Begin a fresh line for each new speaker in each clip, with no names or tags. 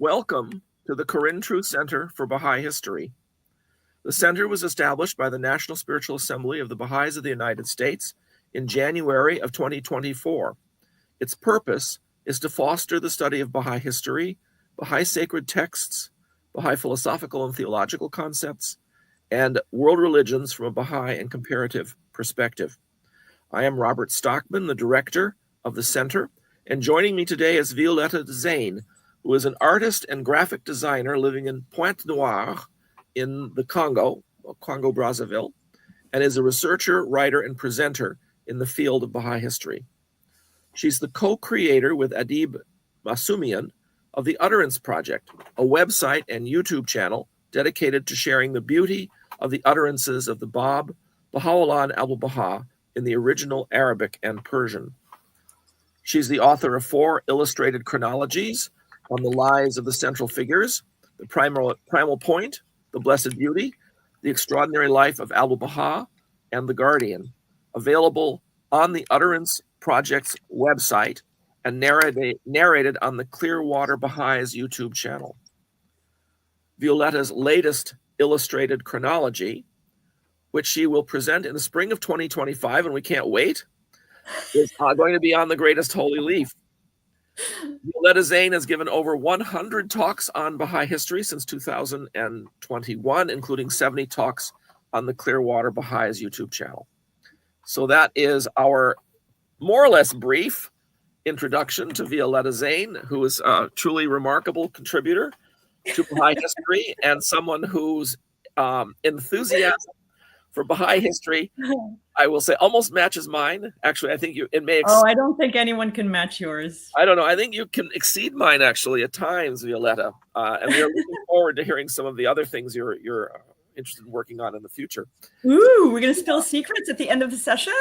Welcome to the Corinne True Center for Baha'i History. The center was established by the National Spiritual Assembly of the Baha'is of the United States in January of 2024. Its purpose is to foster the study of Baha'i history, Baha'i sacred texts, Baha'i philosophical and theological concepts, and world religions from a Baha'i and comparative perspective. I am Robert Stockman, the director of the center, and joining me today is Violetta Zein, who is an artist and graphic designer living in Pointe-Noire in the Congo Brazzaville, and is a researcher, writer, and presenter in the field of Baha'i history. She's the co-creator with Adib Masumian of the Utterance Project, a website and YouTube channel dedicated to sharing the beauty of the utterances of the Bab, Baha'u'llah and Abul-Baha in the original Arabic and Persian. She's the author of 4 illustrated chronologies on the lives of the central figures, the primal point, the blessed beauty, the extraordinary life of Abul-Baha, and the Guardian, available on the Utterance Project's website and narrated on the Clearwater Baha'is YouTube channel. Violetta's latest illustrated chronology, which she will present in the spring of 2025, and we can't wait, is going to be on the Greatest Holy Leaf. Violetta Zein has given over 100 talks on Baha'i history since 2021, including 70 talks on the Clearwater Baha'is YouTube channel. So that is our more or less brief introduction to Violetta Zein, who is a truly remarkable contributor to Baha'i history and someone whose enthusiasm for Baha'i history, I will say, almost matches mine. Actually, I think it may.
I don't think anyone can match yours.
I don't know. I think you can exceed mine, actually, at times, Violetta. And we are looking forward to hearing some of the other things you're interested in working on in the future.
Ooh, we're going to spill secrets at the end of the session?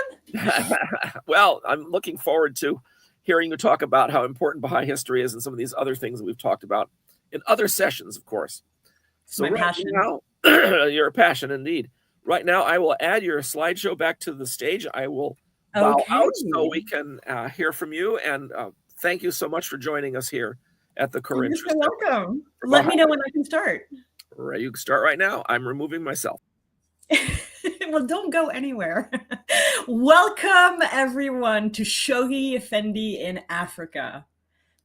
Well, I'm looking forward to hearing you talk about how important Baha'i history is and some of these other things that we've talked about in other sessions, of course.
So my passion.
Now, your passion, indeed. Right now, I will add your slideshow back to the stage. I will bow out so we can hear from you. And thank you so much for joining us here at the Corinne.
You're so welcome. Let me know when I can start.
Right, you can start right now. I'm removing myself.
Well, don't go anywhere. Welcome, everyone, to Shoghi Effendi in Africa.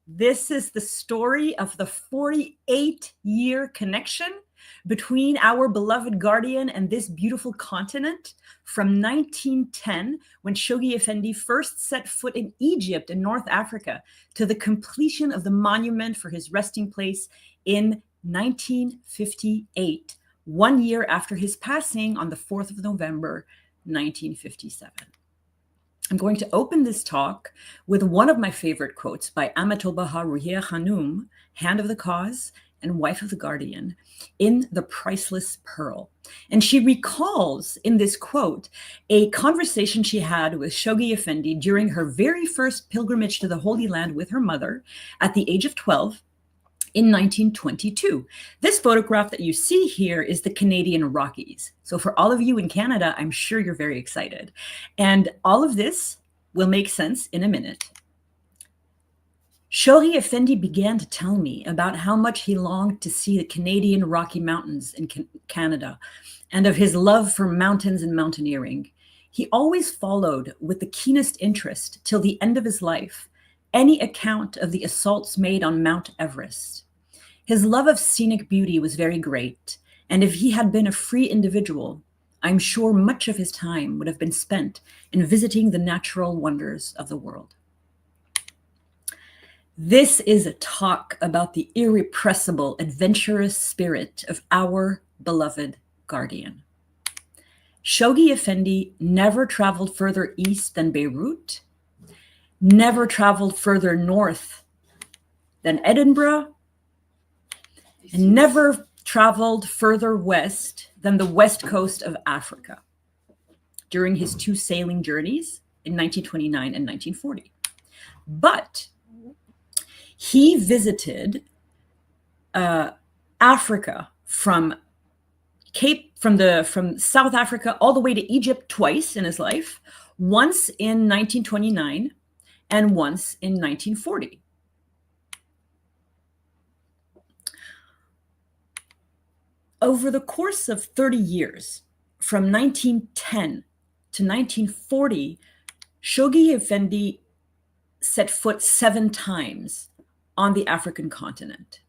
This is the story of the 48-year connection between our beloved Guardian and this beautiful continent from 1910, when Shoghi Effendi first set foot in Egypt and North Africa, to the completion of the monument for his resting place in 1958, 1 year after his passing on the 4th of November, 1957. I'm going to open this talk with one of my favorite quotes by Bahá'í Rúḥíyyih Khánum, Hand of the Cause and Wife of the Guardian, in The Priceless Pearl. And she recalls in this quote a conversation she had with Shoghi Effendi during her very first pilgrimage to the Holy Land with her mother at the age of 12 in 1922. This photograph that you see here is the Canadian Rockies. So for all of you in Canada, I'm sure you're very excited. And all of this will make sense in a minute. Shoghi Effendi began to tell me about how much he longed to see the Canadian Rocky Mountains in Canada, and of his love for mountains and mountaineering. He always followed with the keenest interest till the end of his life any account of the assaults made on Mount Everest. His love of scenic beauty was very great, and if he had been a free individual, I'm sure much of his time would have been spent in visiting the natural wonders of the world. This is a talk about the irrepressible, adventurous spirit of our beloved Guardian. Shoghi Effendi never traveled further east than Beirut, never traveled further north than Edinburgh, and never traveled further west than the west coast of Africa during his 2 sailing journeys in 1929 and 1940. But he visited Africa from South Africa all the way to Egypt twice in his life, once in 1929 and once in 1940. Over the course of 30 years, from 1910 to 1940, Shoghi Effendi set foot 7 times on the African continent.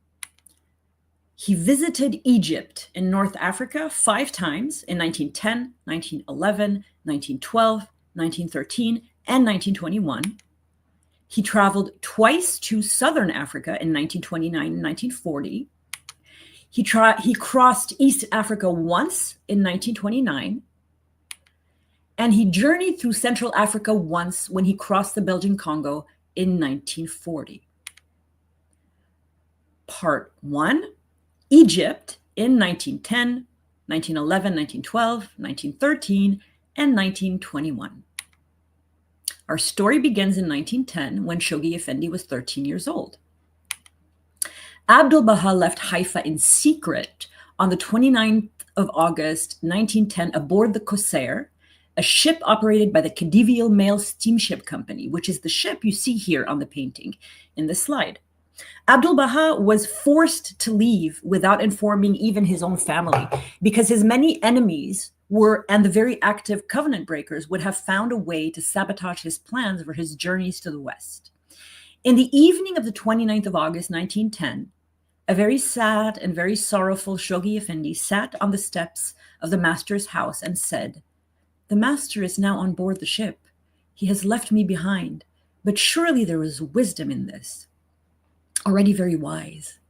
He visited Egypt in North Africa 5 times in 1910, 1911, 1912, 1913, and 1921. He traveled twice to Southern Africa in 1929 and 1940. He crossed East Africa once in 1929. And he journeyed through Central Africa once when he crossed the Belgian Congo in 1940. Part 1, Egypt in 1910, 1911, 1912, 1913, and 1921. Our story begins in 1910 when Shoghi Effendi was 13 years old. Abdul Baha left Haifa in secret on the 29th of August, 1910, aboard the Corsair, a ship operated by the Khedivial Mail Steamship Company, which is the ship you see here on the painting in the slide. Abdul Baha was forced to leave without informing even his own family because his many enemies and the very active covenant breakers would have found a way to sabotage his plans for his journeys to the West. In the evening of the 29th of August, 1910, a very sad and very sorrowful Shoghi Effendi sat on the steps of the master's house and said, "The master is now on board the ship. He has left me behind, but surely there is wisdom in this." Already very wise.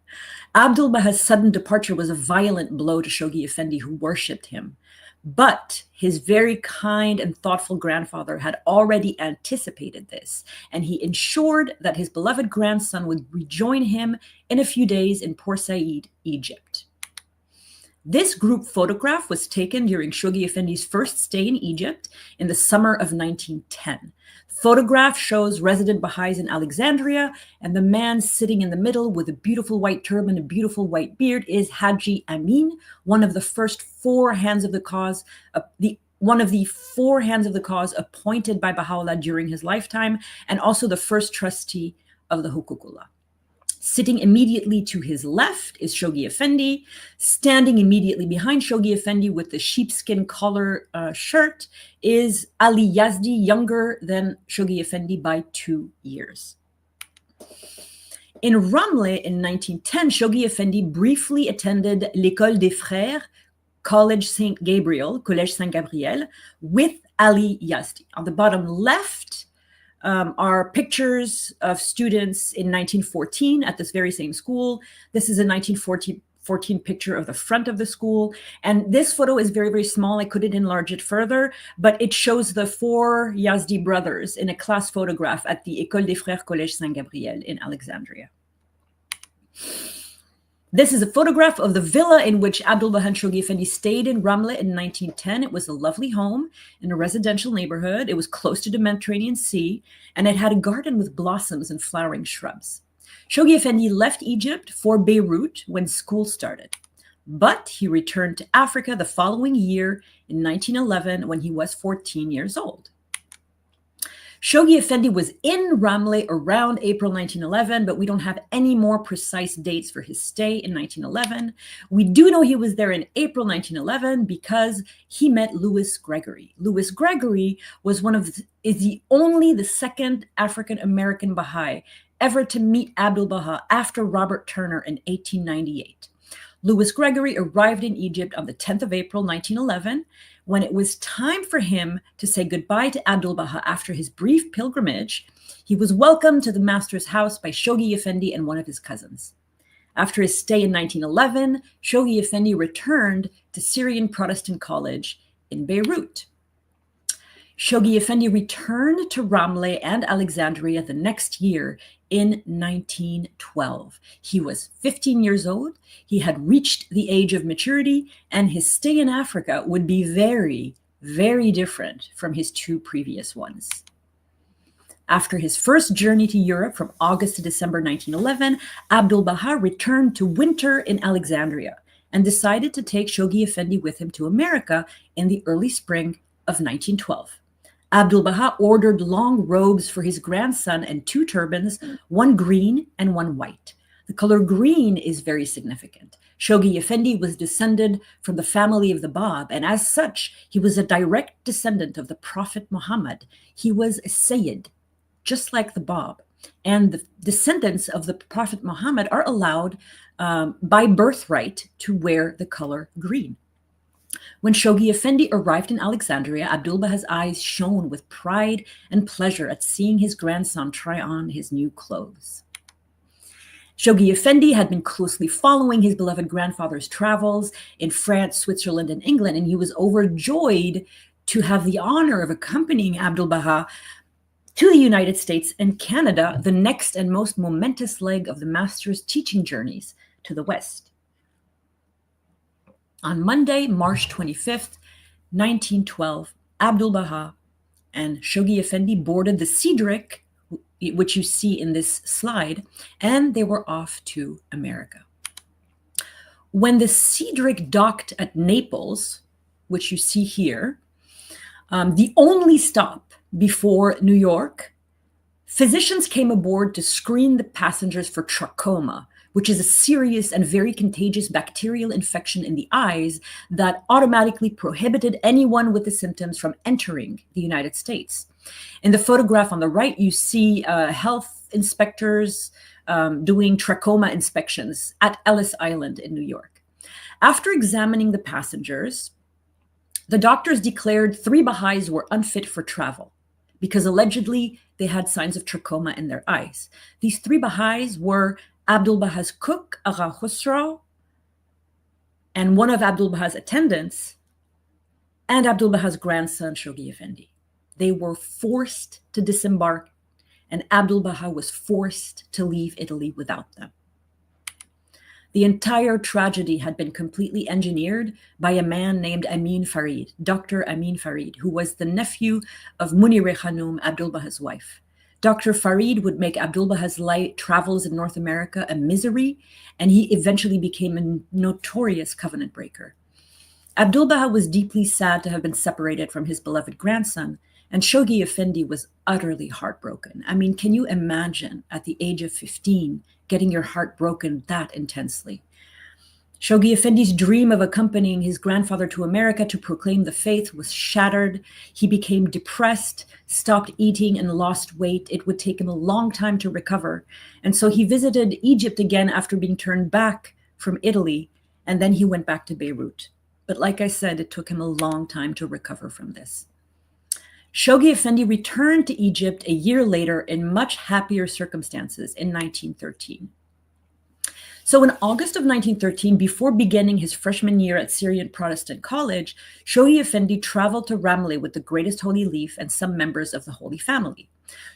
Abdul Baha's sudden departure was a violent blow to Shoghi Effendi, who worshipped him. But his very kind and thoughtful grandfather had already anticipated this, and he ensured that his beloved grandson would rejoin him in a few days in Port Said, Egypt. This group photograph was taken during Shoghi Effendi's first stay in Egypt in the summer of 1910. The photograph shows resident Baha'is in Alexandria, and the man sitting in the middle with a beautiful white turban, a beautiful white beard is Haji Amin, one of the first 4 hands of the cause, one of the 4 hands of the cause appointed by Baha'u'llah during his lifetime, and also the first trustee of the Huququllah. Sitting immediately to his left is Shoghi Effendi. Standing immediately behind Shoghi Effendi with the sheepskin collar shirt is Ali Yazdi, younger than Shoghi Effendi by 2 years. In Ramle in 1910, Shoghi Effendi briefly attended L'École des Frères, College Saint Gabriel, Collège Saint Gabriel, with Ali Yazdi. On the bottom left are pictures of students in 1914 at this very same school. This is a 1914 picture of the front of the school. And this photo is very, very small. I couldn't enlarge it further, but it shows the 4 Yazdi brothers in a class photograph at the École des Frères Collège Saint Gabriel in Alexandria. This is a photograph of the villa in which Abdul Baha and Shoghi Effendi stayed in Ramle in 1910. It was a lovely home in a residential neighborhood. It was close to the Mediterranean Sea, and it had a garden with blossoms and flowering shrubs. Shoghi Effendi left Egypt for Beirut when school started, but he returned to Africa the following year in 1911 when he was 14 years old. Shoghi Effendi was in Ramle around April 1911, but we don't have any more precise dates for his stay in 1911. We do know he was there in April 1911 because he met Louis Gregory. Louis Gregory was the second African-American Baha'i ever to meet Abdul Baha after Robert Turner in 1898. Louis Gregory arrived in Egypt on the 10th of April 1911. When it was time for him to say goodbye to Abdul Baha after his brief pilgrimage, he was welcomed to the master's house by Shoghi Effendi and one of his cousins. After his stay in 1911, Shoghi Effendi returned to Syrian Protestant College in Beirut. Shoghi Effendi returned to Ramle and Alexandria the next year in 1912. He was 15 years old. He had reached the age of maturity, and his stay in Africa would be very, very different from his 2 previous ones. After his first journey to Europe from August to December 1911, Abdul Baha returned to winter in Alexandria and decided to take Shoghi Effendi with him to America in the early spring of 1912. Abdul Baha ordered long robes for his grandson and 2 turbans, one green and one white. The color green is very significant. Shoghi Effendi was descended from the family of the Bab, and as such, he was a direct descendant of the Prophet Muhammad. He was a Sayyid, just like the Bab. And the descendants of the Prophet Muhammad are allowed by birthright to wear the color green. When Shoghi Effendi arrived in Alexandria, Abdul Baha's eyes shone with pride and pleasure at seeing his grandson try on his new clothes. Shoghi Effendi had been closely following his beloved grandfather's travels in France, Switzerland, and England, and he was overjoyed to have the honor of accompanying Abdul Baha to the United States and Canada, the next and most momentous leg of the master's teaching journeys to the West. On Monday, March 25th, 1912, Abdul Baha and Shoghi Effendi boarded the Cedric, which you see in this slide, and they were off to America. When the Cedric docked at Naples, which you see here, the only stop before New York, physicians came aboard to screen the passengers for trachoma, which is a serious and very contagious bacterial infection in the eyes that automatically prohibited anyone with the symptoms from entering the United States. In the photograph on the right, you see health inspectors doing trachoma inspections at Ellis Island in New York. After examining the passengers, the doctors declared 3 Baha'is were unfit for travel because allegedly they had signs of trachoma in their eyes. These 3 Baha'is were Abdul Baha's cook, Agha Khusraw, and one of Abdul Baha's attendants, and Abdul Baha's grandson, Shoghi Effendi. They were forced to disembark, and Abdul Baha was forced to leave Italy without them. The entire tragedy had been completely engineered by a man named Amin Farid, Dr. Amin Farid, who was the nephew of Munireh Khánum, Abdul Baha's wife. Dr. Farid would make Abdul Baha's travels in North America a misery, and he eventually became a notorious covenant breaker. Abdul Baha was deeply sad to have been separated from his beloved grandson, and Shoghi Effendi was utterly heartbroken. I mean, can you imagine at the age of 15 getting your heart broken that intensely? Shoghi Effendi's dream of accompanying his grandfather to America to proclaim the faith was shattered. He became depressed, stopped eating, and lost weight. It would take him a long time to recover. And so he visited Egypt again after being turned back from Italy, and then he went back to Beirut. But like I said, it took him a long time to recover from this. Shoghi Effendi returned to Egypt a year later in much happier circumstances in 1913. So in August of 1913, before beginning his freshman year at Syrian Protestant College, Shoghi Effendi traveled to Ramleh with the Greatest Holy Leaf and some members of the Holy Family.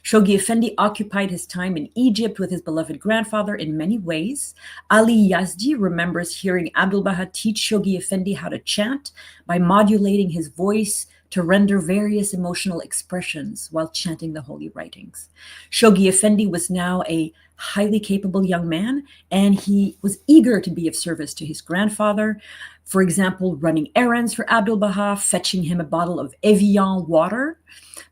Shoghi Effendi occupied his time in Egypt with his beloved grandfather in many ways. Ali Yazdi remembers hearing Abdul Baha teach Shoghi Effendi how to chant by modulating his voice to render various emotional expressions while chanting the holy writings. Shoghi Effendi was now a highly capable young man, and he was eager to be of service to his grandfather. For example, running errands for Abdul Baha, fetching him a bottle of Evian water.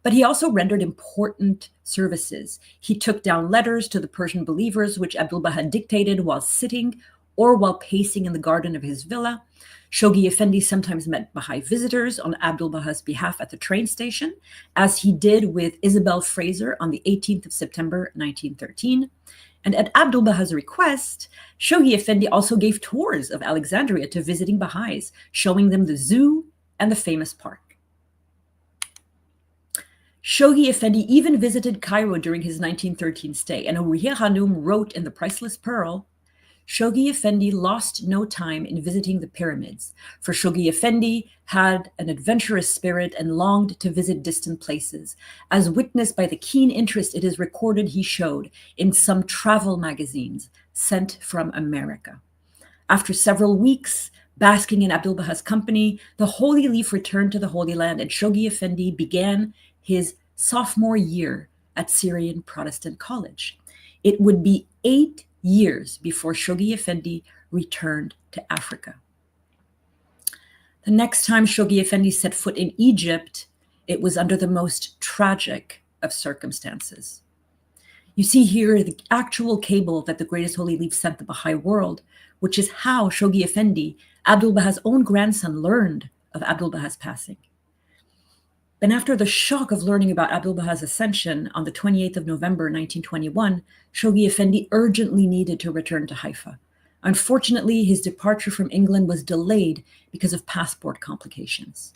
But he also rendered important services. He took down letters to the Persian believers, which Abdul Baha dictated while sitting or while pacing in the garden of his villa. Shoghi Effendi sometimes met Baha'i visitors on Abdul Baha's behalf at the train station, as he did with Isabel Fraser on the 18th of September, 1913. And at Abdul Baha's request, Shoghi Effendi also gave tours of Alexandria to visiting Baha'is, showing them the zoo and the famous park. Shoghi Effendi even visited Cairo during his 1913 stay, and Rúḥíyyih Khánum wrote in The Priceless Pearl, Shoghi Effendi lost no time in visiting the pyramids, for Shoghi Effendi had an adventurous spirit and longed to visit distant places, as witnessed by the keen interest it is recorded he showed in some travel magazines sent from America. After several weeks, basking in Abdul Baha's company, the Holy Leaf returned to the Holy Land, and Shoghi Effendi began his sophomore year at Syrian Protestant College. It would be 8 years before Shoghi Effendi returned to Africa. The next time Shoghi Effendi set foot in Egypt, it was under the most tragic of circumstances. You see here the actual cable that the Greatest Holy Leaf sent the Baha'i world, which is how Shoghi Effendi, Abdul Baha's own grandson, learned of Abdul Baha's passing. Then after the shock of learning about Abdul Baha's ascension on the 28th of November, 1921, Shoghi Effendi urgently needed to return to Haifa. Unfortunately, his departure from England was delayed because of passport complications.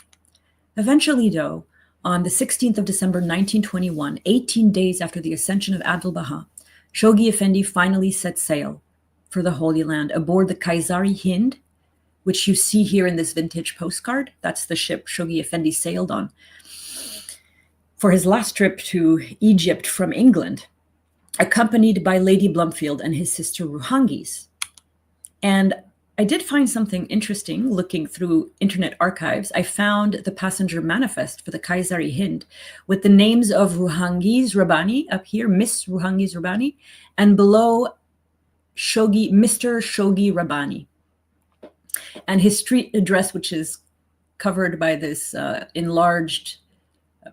Eventually, though, on the 16th of December, 1921, 18 days after the ascension of Abdul Baha, Shoghi Effendi finally set sail for the Holy Land aboard the Kaysari Hind, which you see here in this vintage postcard. That's the ship Shoghi Effendi sailed on for his last trip to Egypt from England, accompanied by Lady Blomfield and his sister Rúḥíyyih. And I did find something interesting looking through internet archives. I found the passenger manifest for the Kaysari Hind with the names of Rúḥíyyih Rabbani up here, Miss Rúḥíyyih Rabbani, and below Mr. Shoghi Rabbani. And his street address, which is covered by this enlarged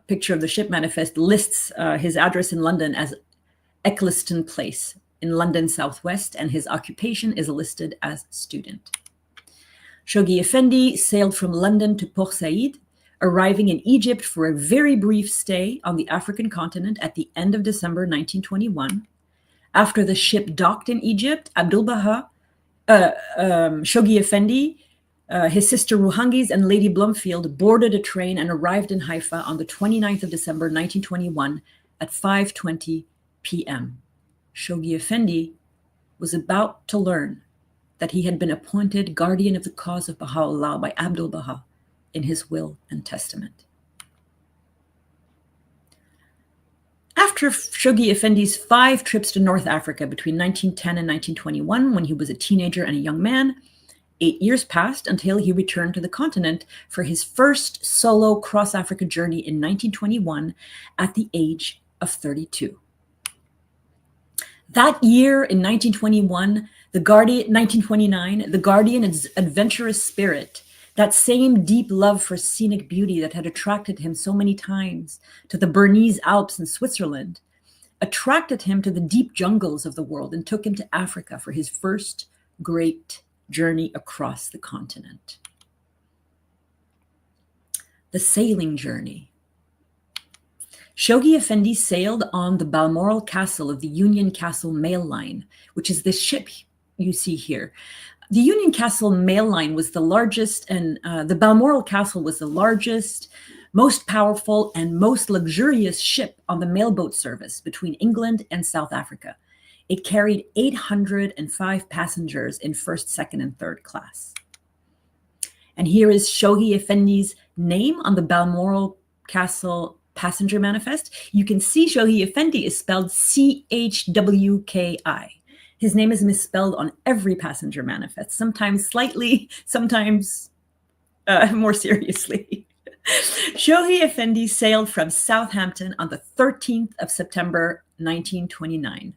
picture of the ship manifest, lists his address in London as Eccleston Place in London Southwest, and his occupation is listed as student. Shoghi Effendi sailed from London to Port Said, arriving in Egypt for a very brief stay on the African continent at the end of December 1921. After the ship docked in Egypt, Abdul Baha, Shoghi Effendi, his sister Rúḥíyyih, and Lady Blomfield boarded a train and arrived in Haifa on the 29th of December 1921 at 5:20 p.m. Shoghi Effendi was about to learn that he had been appointed guardian of the cause of Baha'u'llah by Abdul Baha in his will and testament. After Shoghi Effendi's 5 trips to North Africa between 1910 and 1921, when he was a teenager and a young man, 8 years passed until he returned to the continent for his first solo cross-Africa journey in 1921 at the age of 32. That year, in 1929, the Guardian's adventurous spirit, that same deep love for scenic beauty that had attracted him so many times to the Bernese Alps and Switzerland, attracted him to the deep jungles of the world and took him to Africa for his first great journey across the continent. The sailing journey. Shoghi Effendi sailed on the Balmoral Castle of the Union Castle Mail Line, which is this ship you see here. The Union Castle Mail Line was the largest, and the Balmoral Castle was the largest, most powerful, and most luxurious ship on the mailboat service between England and South Africa. It carried 805 passengers in first, second, and third class. And here is Shoghi Effendi's name on the Balmoral Castle passenger manifest. You can see Shoghi Effendi is spelled Chwki. His name is misspelled on every passenger manifest, sometimes slightly, sometimes more seriously. Shoghi Effendi sailed from Southampton on the 13th of September, 1929.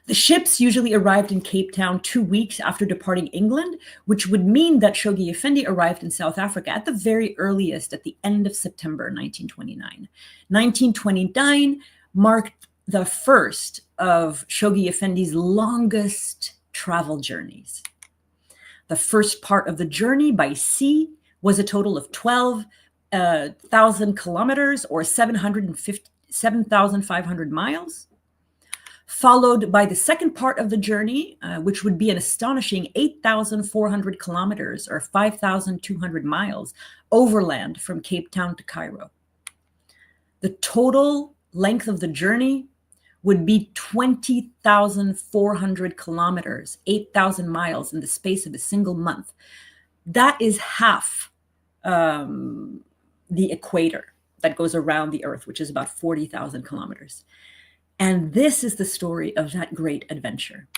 The ships usually arrived in Cape Town 2 weeks after departing England, which would mean that Shoghi Effendi arrived in South Africa at the very earliest at the end of September 1929. 1929 marked the first of Shoghi Effendi's longest travel journeys. The first part of the journey by sea was a total of 12,000 kilometers or 7,500 miles. Followed by the second part of the journey, which would be an astonishing 8,400 kilometers or 5,200 miles overland from Cape Town to Cairo. The total length of the journey would be 20,400 kilometers, 8,000 miles in the space of a single month. That is half the equator that goes around the Earth, which is about 40,000 kilometers. And this is the story of that great adventure.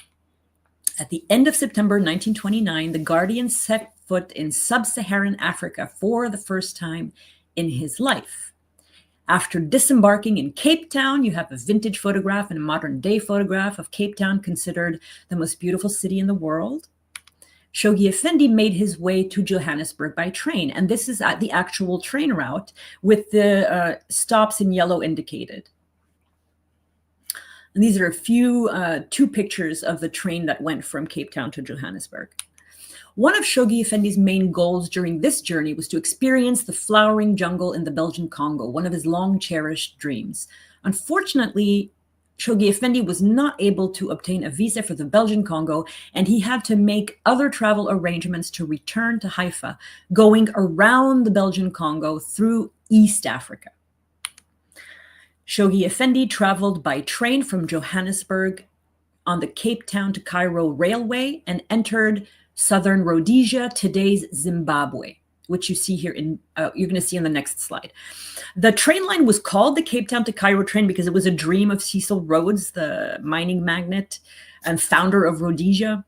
At the end of September 1929, the Guardian set foot in sub-Saharan Africa for the first time in his life. After disembarking in Cape Town, you have a vintage photograph and a modern-day photograph of Cape Town, considered the most beautiful city in the world. Shoghi Effendi made his way to Johannesburg by train, and this is at the actual train route with the stops in yellow indicated. And these are a few, two pictures of the train that went from Cape Town to Johannesburg. One of Shoghi Effendi's main goals during this journey was to experience the flowering jungle in the Belgian Congo, one of his long-cherished dreams. Unfortunately, Shoghi Effendi was not able to obtain a visa for the Belgian Congo, and he had to make other travel arrangements to return to Haifa, going around the Belgian Congo through East Africa. Shoghi Effendi traveled by train from Johannesburg on the Cape Town to Cairo Railway and entered southern Rhodesia, today's Zimbabwe, which you see here in, you're going to see on the next slide. The train line was called the Cape Town to Cairo train because it was a dream of Cecil Rhodes, the mining magnate and founder of Rhodesia,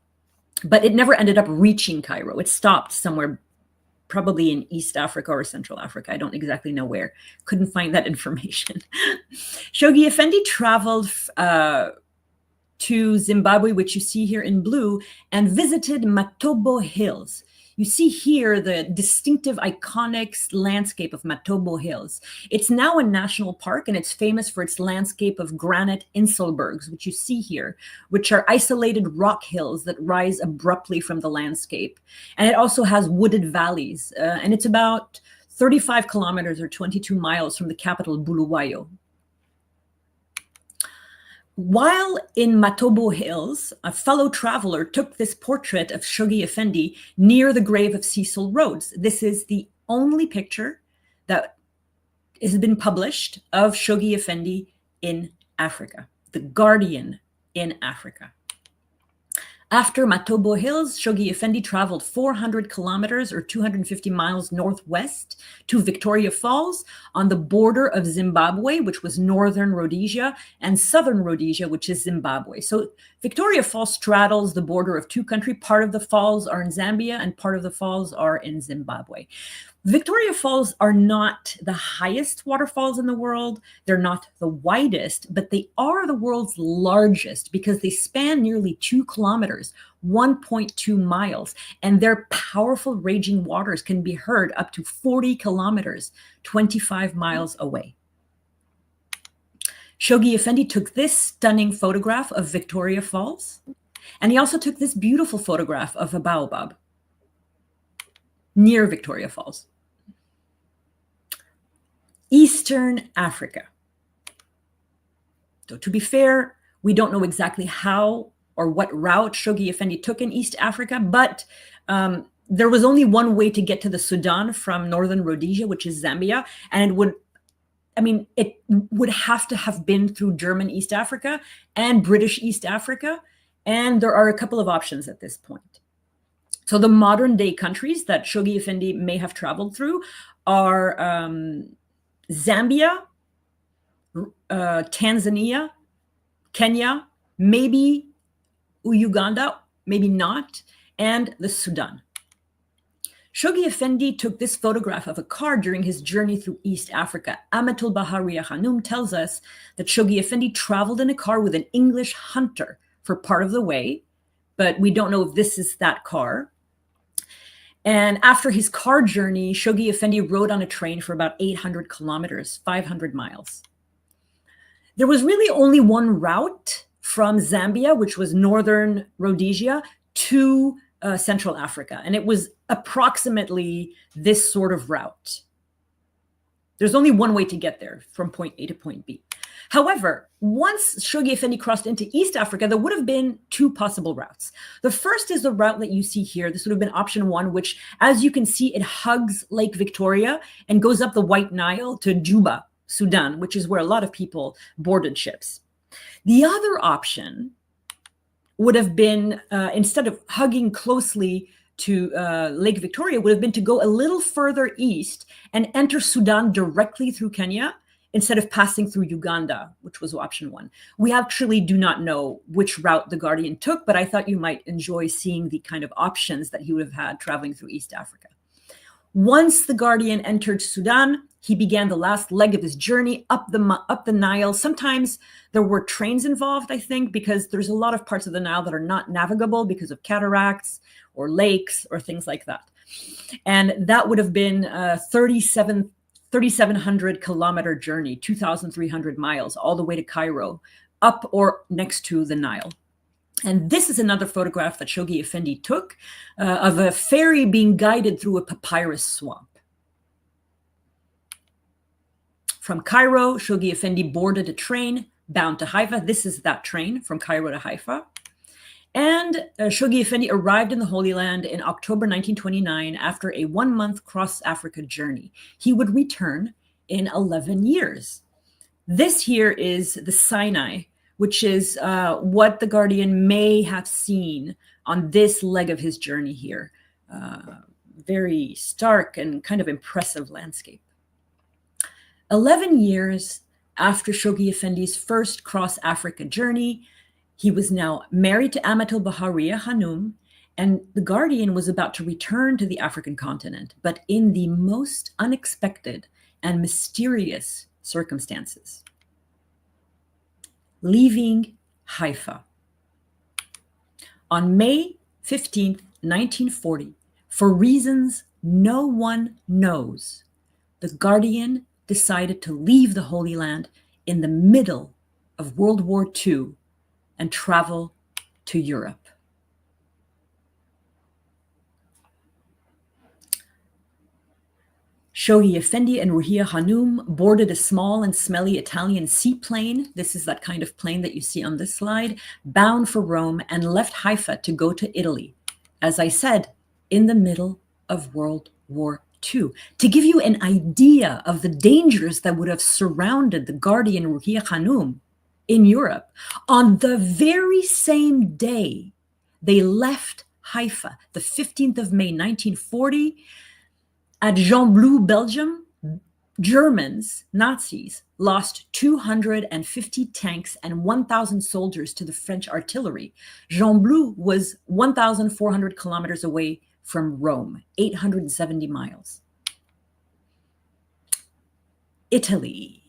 but it never ended up reaching Cairo. It stopped somewhere, probably in East Africa or Central Africa. I don't exactly know where. Couldn't find that information. Shoghi Effendi traveled to Zimbabwe, which you see here in blue, and visited Matobo Hills. You see here the distinctive, iconic landscape of Matobo Hills. It's now a national park, and it's famous for its landscape of granite inselbergs, which you see here, which are isolated rock hills that rise abruptly from the landscape. And it also has wooded valleys, and it's about 35 kilometers or 22 miles from the capital, Bulawayo. While in Matobo Hills, a fellow traveler took this portrait of Shoghi Effendi near the grave of Cecil Rhodes. This is the only picture that has been published of Shoghi Effendi in Africa, the Guardian in Africa. After Matobo Hills, Shoghi Effendi traveled 400 kilometers or 250 miles northwest to Victoria Falls on the border of Zimbabwe, which was northern Rhodesia, and southern Rhodesia, which is Zimbabwe. So Victoria Falls straddles the border of two countries. Part of the falls are in Zambia and part of the falls are in Zimbabwe. Victoria Falls are not the highest waterfalls in the world. They're not the widest, but they are the world's largest because they span nearly 2 kilometers, 1.2 miles, and their powerful raging waters can be heard up to 40 kilometers, 25 miles away. Shoghi Effendi took this stunning photograph of Victoria Falls, and he also took this beautiful photograph of a baobab near Victoria Falls. Eastern Africa. So to be fair, we don't know exactly how or what route Shoghi Effendi took in East Africa, but there was only one way to get to the Sudan from northern Rhodesia, which is Zambia, and it would have to have been through German East Africa and British East Africa, and there are a couple of options at this point. So the modern day countries that Shoghi Effendi may have traveled through are Zambia, Tanzania, Kenya, maybe Uganda, maybe not, and the Sudan. Shoghi Effendi took this photograph of a car during his journey through East Africa. Amatul Bahá'íyyih Khánum tells us that Shoghi Effendi traveled in a car with an English hunter for part of the way, but we don't know if this is that car. And after his car journey, Shoghi Effendi rode on a train for about 800 kilometers, 500 miles. There was really only one route from Zambia, which was northern Rhodesia, to Central Africa. And it was approximately this sort of route. There's only one way to get there from point A to point B. However, once Shoghi Effendi crossed into East Africa, there would have been two possible routes. The first is the route that you see here. This would have been option one, which, as you can see, it hugs Lake Victoria and goes up the White Nile to Juba, Sudan, which is where a lot of people boarded ships. The other option would have been, instead of hugging closely to Lake Victoria, would have been to go a little further east and enter Sudan directly through Kenya, instead of passing through Uganda, which was option one. We actually do not know which route the Guardian took, but I thought you might enjoy seeing the kind of options that he would have had traveling through East Africa. Once the Guardian entered Sudan, he began the last leg of his journey up the Nile. Sometimes there were trains involved, I think, because there's a lot of parts of the Nile that are not navigable because of cataracts or lakes or things like that. And that would have been 3,700 kilometer journey, 2,300 miles, all the way to Cairo, up or next to the Nile. And this is another photograph that Shoghi Effendi took of a ferry being guided through a papyrus swamp. From Cairo, Shoghi Effendi boarded a train bound to Haifa. This is that train from Cairo to Haifa. And Shoghi Effendi arrived in the Holy Land in October 1929 after a 1-month cross-Africa journey. He would return in 11 years. This here is the Sinai, which is what the Guardian may have seen on this leg of his journey here. Very stark and kind of impressive landscape. 11 years after Shoghi Effendi's first cross-Africa journey, he was now married to Amatul Baha Rúḥíyyih Khánum, and the Guardian was about to return to the African continent, but in the most unexpected and mysterious circumstances. Leaving Haifa. On May 15th, 1940, for reasons no one knows, the Guardian decided to leave the Holy Land in the middle of World War II and travel to Europe. Shoghi Effendi and Rúḥíyyih Khánum boarded a small and smelly Italian seaplane. This is that kind of plane that you see on this slide, bound for Rome, and left Haifa to go to Italy. As I said, in the middle of World War II. To give you an idea of the dangers that would have surrounded the Guardian Rúḥíyyih Khánum in Europe, on the very same day they left Haifa, the 15th of May, 1940, at Gembloux, Belgium, Germans, Nazis, lost 250 tanks and 1,000 soldiers to the French artillery. Gembloux was 1,400 kilometers away from Rome, 870 miles. Italy.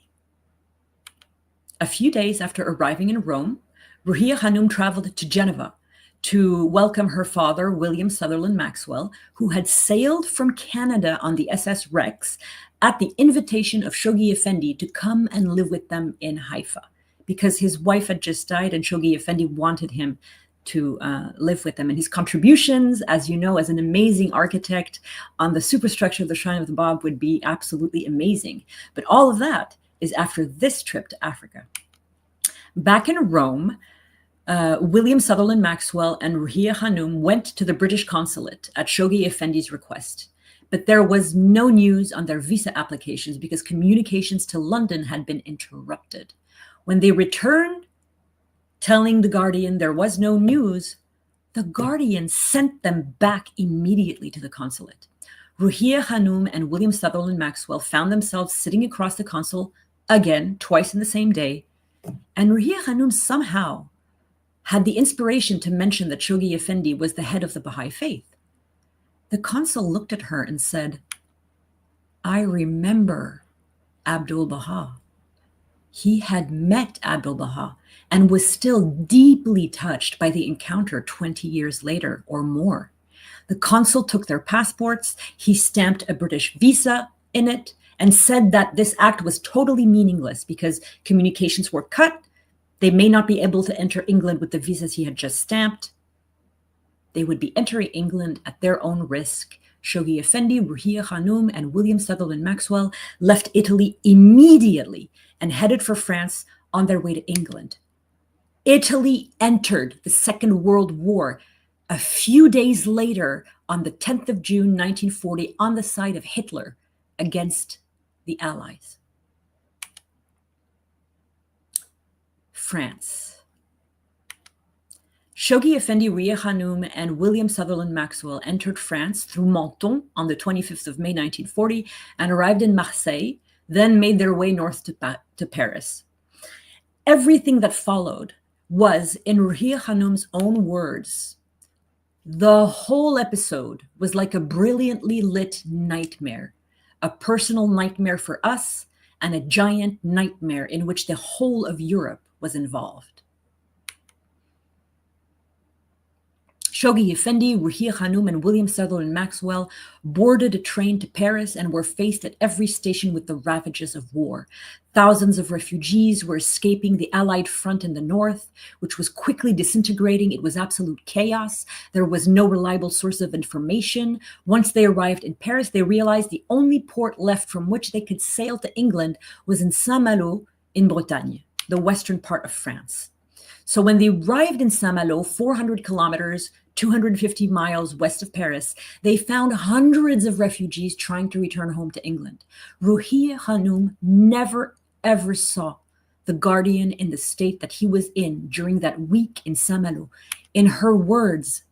A few days after arriving in Rome, Rúḥíyyih Khánum traveled to Geneva to welcome her father, William Sutherland Maxwell, who had sailed from Canada on the SS Rex at the invitation of Shoghi Effendi to come and live with them in Haifa, because his wife had just died and Shoghi Effendi wanted him to live with them. And his contributions, as you know, as an amazing architect on the superstructure of the Shrine of the Bab would be absolutely amazing. But all of that is after this trip to Africa. Back in Rome, William Sutherland Maxwell and Rúḥíyyih Khánum went to the British consulate at Shoghi Effendi's request. But there was no news on their visa applications because communications to London had been interrupted. When they returned, telling the Guardian there was no news, the Guardian sent them back immediately to the consulate. Rúḥíyyih Khánum and William Sutherland Maxwell found themselves sitting across the consul again, twice in the same day. And Rúḥíyyih Khánum somehow had the inspiration to mention that Shoghi Effendi was the head of the Baha'i faith. The consul looked at her and said, "I remember Abdul Baha." He had met Abdul Baha and was still deeply touched by the encounter 20 years later or more. The consul took their passports, he stamped a British visa in it, and said that this act was totally meaningless because communications were cut. They may not be able to enter England with the visas he had just stamped. They would be entering England at their own risk. Shoghi Effendi, Rúḥíyyih Khánum, and William Sutherland Maxwell left Italy immediately and headed for France on their way to England. Italy entered the Second World War a few days later on the 10th of June, 1940, on the side of Hitler against the Allies. France. Shoghi Effendi, Rúḥíyyih Khánum, and William Sutherland Maxwell entered France through Menton on the 25th of May, 1940, and arrived in Marseille, then made their way north to Paris. Everything that followed was, in Rúḥíyyih Khánum's own words, the whole episode was like a brilliantly lit nightmare, a personal nightmare for us, and a giant nightmare in which the whole of Europe was involved. Shoghi Effendi, Rúḥíyyih Khánum, and William Sutherland Maxwell boarded a train to Paris and were faced at every station with the ravages of war. Thousands of refugees were escaping the Allied front in the north, which was quickly disintegrating. It was absolute chaos. There was no reliable source of information. Once they arrived in Paris, they realized the only port left from which they could sail to England was in Saint-Malo in Bretagne, the western part of France. So when they arrived in Saint-Malo, 400 kilometers, 250 miles west of Paris, they found hundreds of refugees trying to return home to England. Rúḥíyyih Khánum never, ever saw the Guardian in the state that he was in during that week in Saint-Malo. In her words,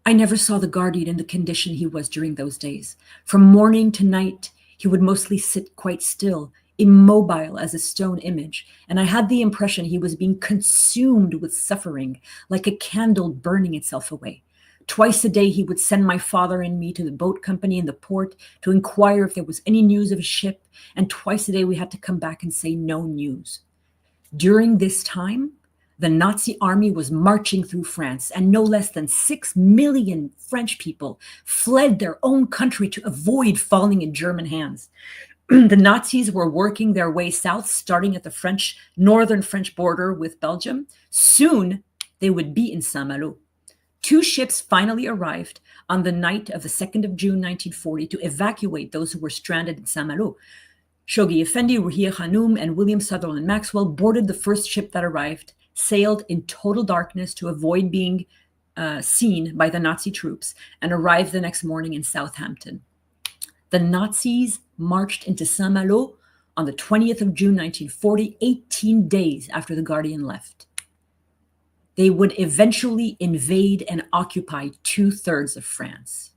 I never saw the Guardian in the condition he was during those days. From morning to night, he would mostly sit quite still, immobile as a stone image, and I had the impression he was being consumed with suffering, like a candle burning itself away. Twice a day he would send my father and me to the boat company in the port to inquire if there was any news of a ship, and twice a day we had to come back and say no news. During this time, the Nazi army was marching through France, and no less than 6 million French people fled their own country to avoid falling in German hands. The Nazis were working their way south, starting at the northern French border with Belgium. Soon, they would be in Saint-Malo. 2 ships finally arrived on the night of the 2nd of June, 1940, to evacuate those who were stranded in Saint-Malo. Shoghi Effendi, Rúḥíyyih Khánum, and William Sutherland Maxwell boarded the first ship that arrived, sailed in total darkness to avoid being seen by the Nazi troops, and arrived the next morning in Southampton. The Nazis marched into Saint-Malo on the 20th of June, 1940, 18 days after the Guardian left. They would eventually invade and occupy 2/3 of France.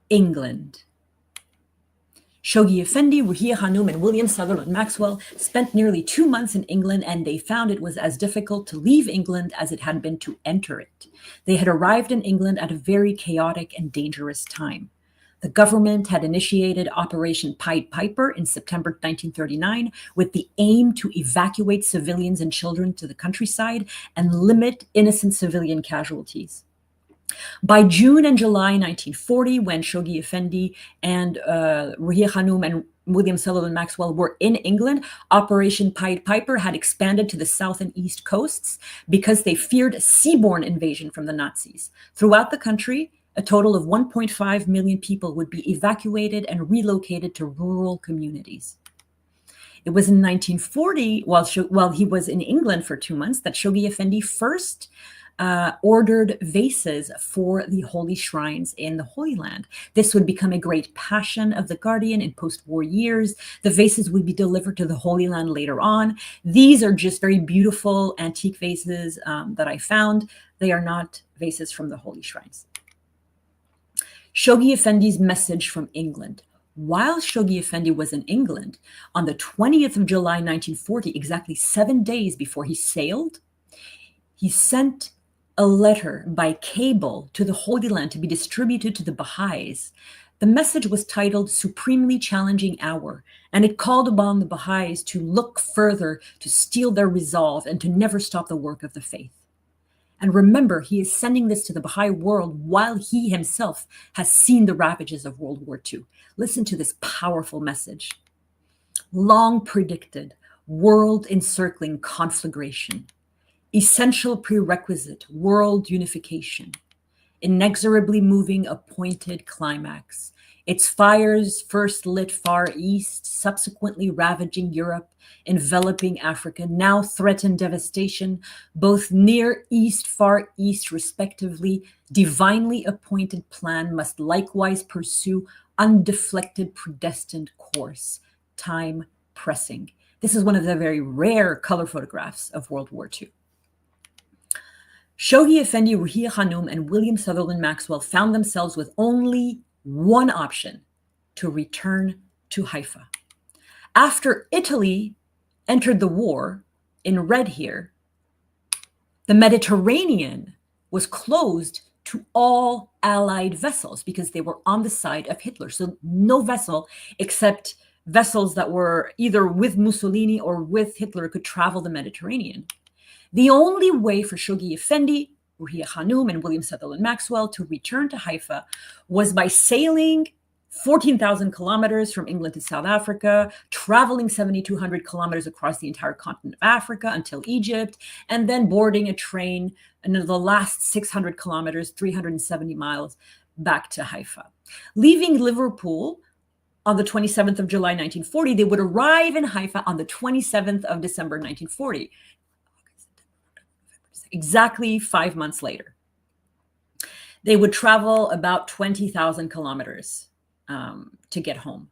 England. Shoghi Effendi, Rúḥíyyih Khánum, and William Sutherland Maxwell spent nearly 2 months in England, and they found it was as difficult to leave England as it had been to enter it. They had arrived in England at a very chaotic and dangerous time. The government had initiated Operation Pied Piper in September 1939 with the aim to evacuate civilians and children to the countryside and limit innocent civilian casualties. By June and July 1940, when Shoghi Effendi and Rúḥíyyih Khánum and William Sutherland Maxwell were in England, Operation Pied Piper had expanded to the south and east coasts because they feared a seaborne invasion from the Nazis. Throughout the country, a total of 1.5 million people would be evacuated and relocated to rural communities. It was in 1940, while he was in England for 2 months, that Shoghi Effendi first ordered vases for the holy shrines in the Holy Land. This would become a great passion of the Guardian in post-war years. The vases would be delivered to the Holy Land later on. These are just very beautiful antique vases that I found. They are not vases from the holy shrines. Shoghi Effendi's message from England. While Shoghi Effendi was in England, on the 20th of July, 1940, exactly 7 days before he sailed, he sent a letter by cable to the Holy Land to be distributed to the Bahá'ís. The message was titled Supremely Challenging Hour, and it called upon the Bahá'ís to look further, to steel their resolve, and to never stop the work of the faith. And remember, he is sending this to the Baha'i world while he himself has seen the ravages of World War II. Listen to this powerful message. Long predicted, world-encircling conflagration. Essential prerequisite, world unification. Inexorably moving appointed climax. Its fires first lit Far East, subsequently ravaging Europe, enveloping Africa, now threaten devastation, both Near East, Far East, respectively. Divinely appointed plan must likewise pursue undeflected, predestined course. Time pressing. This is one of the very rare color photographs of World War II. Shoghi Effendi, Rúḥíyyih Khánum, and William Sutherland Maxwell found themselves with only one option: to return to Haifa. After Italy entered the war, in red here, the Mediterranean was closed to all Allied vessels because they were on the side of Hitler. So no vessel except vessels that were either with Mussolini or with Hitler could travel the Mediterranean. The only way for Shoghi Effendi, Rúḥíyyih Khánum, and William Sutherland Maxwell to return to Haifa was by sailing 14,000 kilometers from England to South Africa, traveling 7,200 kilometers across the entire continent of Africa until Egypt, and then boarding a train and the last 600 kilometers, 370 miles, back to Haifa. Leaving Liverpool on the 27th of July, 1940, they would arrive in Haifa on the 27th of December, 1940, exactly 5 months later. They would travel about 20,000 kilometers to get home.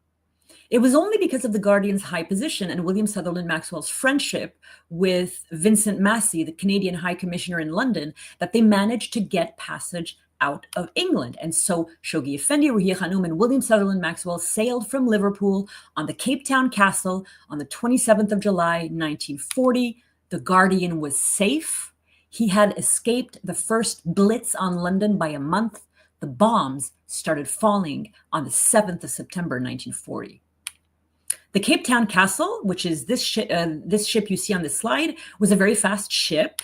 It was only because of the Guardian's high position and William Sutherland Maxwell's friendship with Vincent Massey, the Canadian High Commissioner in London, that they managed to get passage out of England. And so Shoghi Effendi, Rúḥíyyih Khánum, and William Sutherland Maxwell sailed from Liverpool on the Cape Town Castle on the 27th of July, 1940. The Guardian was safe. He had escaped the first blitz on London by a month. The bombs started falling on the 7th of September, 1940. The Cape Town Castle, which is this ship you see on this slide, was a very fast ship.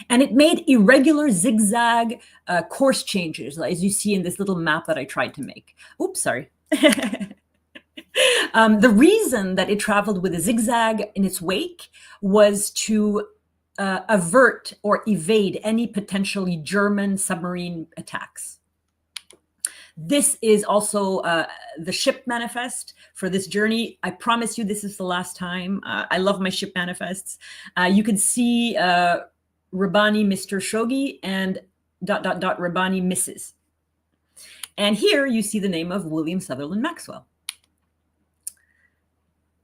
And it made irregular zigzag course changes, as you see in this little map that I tried to make. Oops, sorry. The reason that it traveled with a zigzag in its wake was to avert or evade any potentially German submarine attacks. This is also the ship manifest for this journey. I promise you this is the last time. I love my ship manifests. You can see Rabbani Mr. Shoghi and ... Rabbani Mrs. And here you see the name of William Sutherland Maxwell.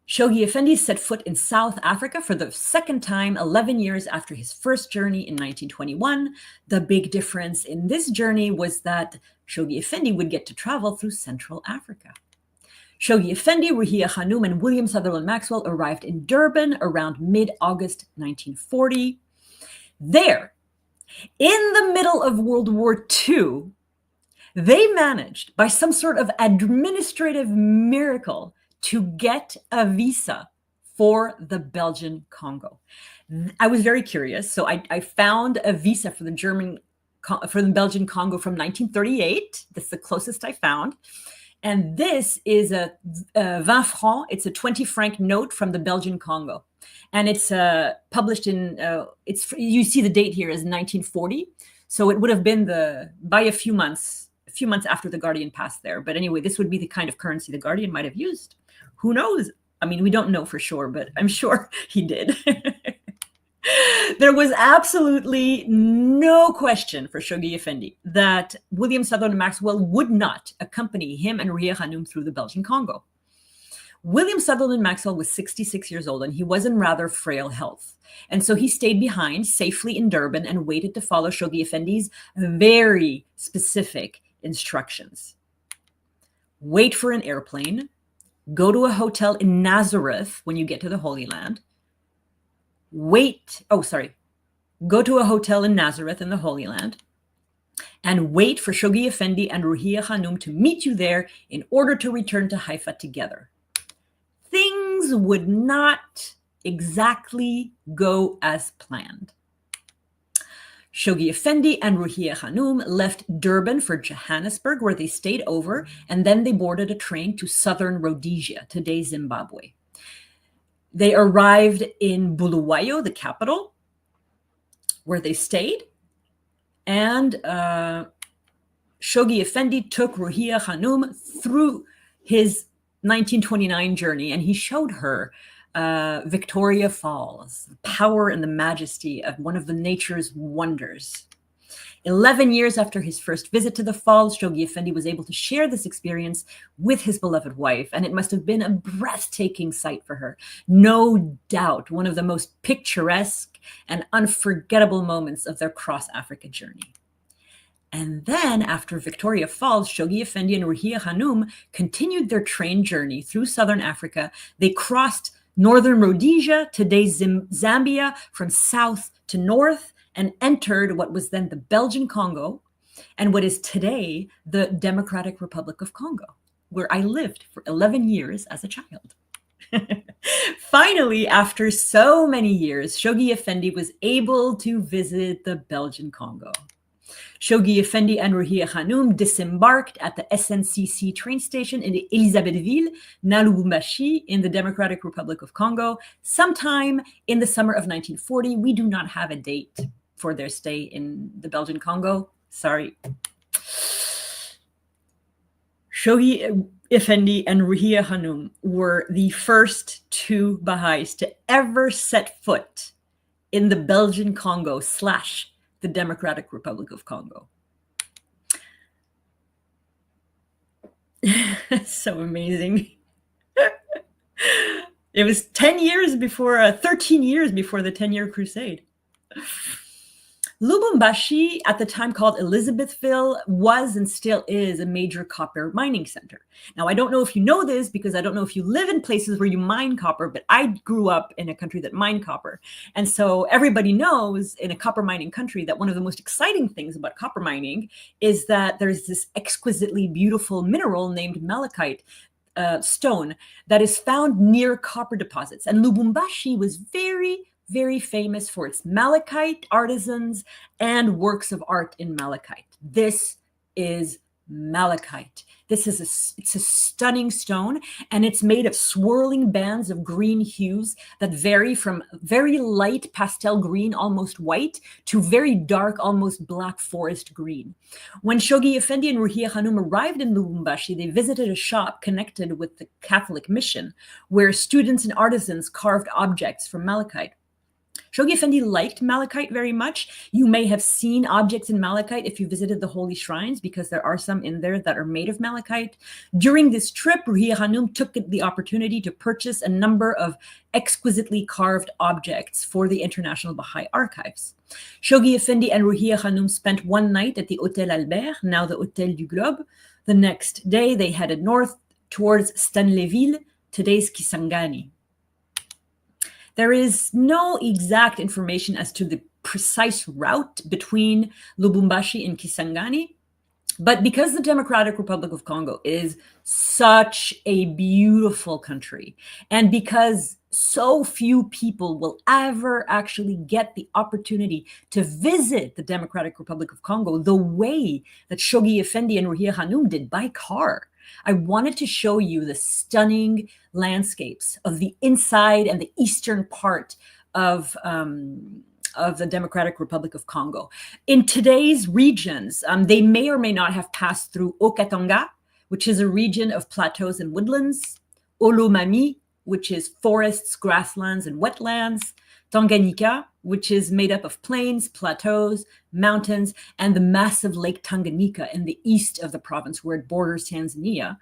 Shoghi Effendi set foot in South Africa for the second time 11 years after his first journey in 1921. The big difference in this journey was that Shoghi Effendi would get to travel through Central Africa. Shoghi Effendi, Rúḥíyyih Khánum, and William Sutherland Maxwell arrived in Durban around mid-August 1940. There, in the middle of World War II, they managed, by some sort of administrative miracle, to get a visa for the Belgian Congo. I was very curious, so I found a visa for the Belgian Congo from 1938. That's the closest I found. And this is a 20 franc. It's a 20 franc note from the Belgian Congo. And it's published in, you see the date here is 1940. So it would have been by a few months after the Guardian passed there. But anyway, this would be the kind of currency the Guardian might have used. Who knows? I mean, we don't know for sure, but I'm sure he did. There was absolutely no question for Shoghi Effendi that William Sutherland Maxwell would not accompany him and Rúḥíyyih Khánum through the Belgian Congo. William Sutherland Maxwell was 66 years old and he was in rather frail health. And so he stayed behind safely in Durban and waited to follow Shoghi Effendi's very specific instructions. Wait for an airplane, go to a hotel in Nazareth when you get to the Holy Land. Go to a hotel in Nazareth in the Holy Land and wait for Shoghi Effendi and Rúḥíyyih Khánum to meet you there in order to return to Haifa together. Things would not exactly go as planned. Shoghi Effendi and Rúḥíyyih Khánum left Durban for Johannesburg, where they stayed over, and then they boarded a train to southern Rhodesia, today Zimbabwe. They arrived in Bulawayo, the capital, where they stayed, and Shoghi Effendi took Rúḥíyyih Khánum through his 1929 journey, and he showed her Victoria Falls, the power and the majesty of one of the nature's wonders. 11 years after his first visit to the falls, Shoghi Effendi was able to share this experience with his beloved wife, and it must have been a breathtaking sight for her. No doubt one of the most picturesque and unforgettable moments of their cross-Africa journey. And then, after Victoria Falls, Shoghi Effendi and Rúḥíyyih Khánum continued their train journey through southern Africa. They crossed northern Rhodesia, today Zambia, from south to north, and entered what was then the Belgian Congo and what is today the Democratic Republic of Congo, where I lived for 11 years as a child. Finally, after so many years, Shoghi Effendi was able to visit the Belgian Congo. Shoghi Effendi and Rúḥíyyih Khánum disembarked at the SNCC train station in Elisabethville, now Lubumbashi, in the Democratic Republic of Congo, sometime in the summer of 1940. We do not have a date for their stay in the Belgian Congo. Sorry. Shoghi Effendi and Rúḥíyyih Khánum were the first two Baha'is to ever set foot in the Belgian Congo / the Democratic Republic of Congo. So amazing. It was 13 years before the 10-year crusade. Lubumbashi, at the time called Elizabethville, was and still is a major copper mining center. Now, I don't know if you know this because I don't know if you live in places where you mine copper, but I grew up in a country that mined copper. And so everybody knows in a copper mining country that one of the most exciting things about copper mining is that there's this exquisitely beautiful mineral named malachite stone that is found near copper deposits. And Lubumbashi was very famous for its malachite artisans and works of art in malachite. This is malachite. It's a stunning stone, and it's made of swirling bands of green hues that vary from very light pastel green, almost white, to very dark, almost black forest green. When Shoghi Effendi and Rúḥíyyih Khánum arrived in Lubumbashi, they visited a shop connected with the Catholic mission, where students and artisans carved objects from malachite. Shoghi Effendi liked malachite very much. You may have seen objects in malachite if you visited the holy shrines, because there are some in there that are made of malachite. During this trip, Rúḥíyyih Khánum took the opportunity to purchase a number of exquisitely carved objects for the International Bahá'í Archives. Shoghi Effendi and Rúḥíyyih Khánum spent one night at the Hôtel Albert, now the Hôtel du Globe. The next day, they headed north towards Stanleyville, today's Kisangani. There is no exact information as to the precise route between Lubumbashi and Kisangani, but because the Democratic Republic of Congo is such a beautiful country, and because so few people will ever actually get the opportunity to visit the Democratic Republic of Congo the way that Shoghi Effendi and Rúḥíyyih Khánum did, by car, I wanted to show you the stunning landscapes of the inside and the eastern part of the Democratic Republic of Congo. In today's regions, they may or may not have passed through Okatanga, which is a region of plateaus and woodlands, Olomami, which is forests, grasslands, and wetlands, Tanganyika, which is made up of plains, plateaus, mountains, and the massive Lake Tanganyika in the east of the province where it borders Tanzania.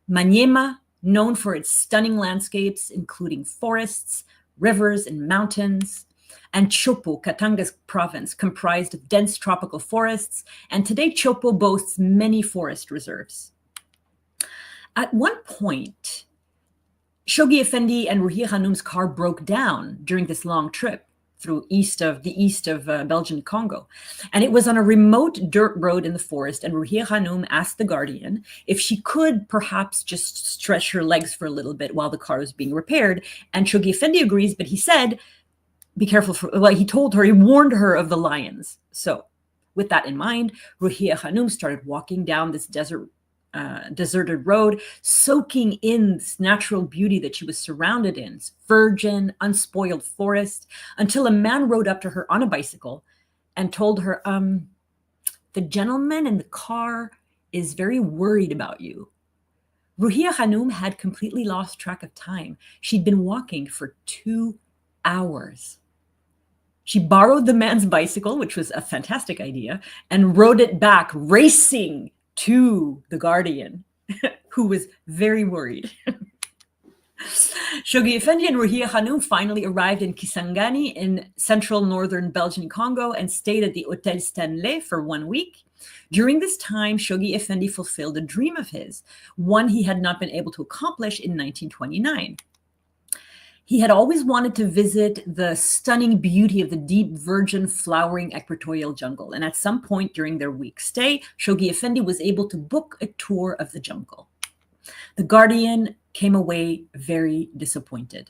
Maniema, known for its stunning landscapes, including forests, rivers, and mountains. And Chopo, Katanga's province, comprised of dense tropical forests. And today, Chopo boasts many forest reserves. At one point, Shoghi Effendi and Rúḥíyyih Khánum's car broke down during this long trip through the east of Belgian Congo. And it was on a remote dirt road in the forest, and Rúḥíyyih Khánum asked the Guardian if she could perhaps just stretch her legs for a little bit while the car was being repaired. And Shoghi Effendi agrees, but he said, be careful, he warned her of the lions. So with that in mind, Rúḥíyyih Khánum started walking down this deserted road, soaking in this natural beauty that she was surrounded in, this virgin, unspoiled forest, until a man rode up to her on a bicycle and told her, the gentleman in the car is very worried about you. Rúḥíyyih Khánum had completely lost track of time. She'd been walking for 2 hours. She borrowed the man's bicycle, which was a fantastic idea, and rode it back, racing to the Guardian, who was very worried. Shoghi Effendi and Rúḥíyyih Khánum finally arrived in Kisangani in central northern Belgian Congo and stayed at the Hôtel Stanley for 1 week. During this time, Shoghi Effendi fulfilled a dream of his, one he had not been able to accomplish in 1929. He had always wanted to visit the stunning beauty of the deep, virgin, flowering equatorial jungle. And at some point during their week stay, Shoghi Effendi was able to book a tour of the jungle. The Guardian came away very disappointed.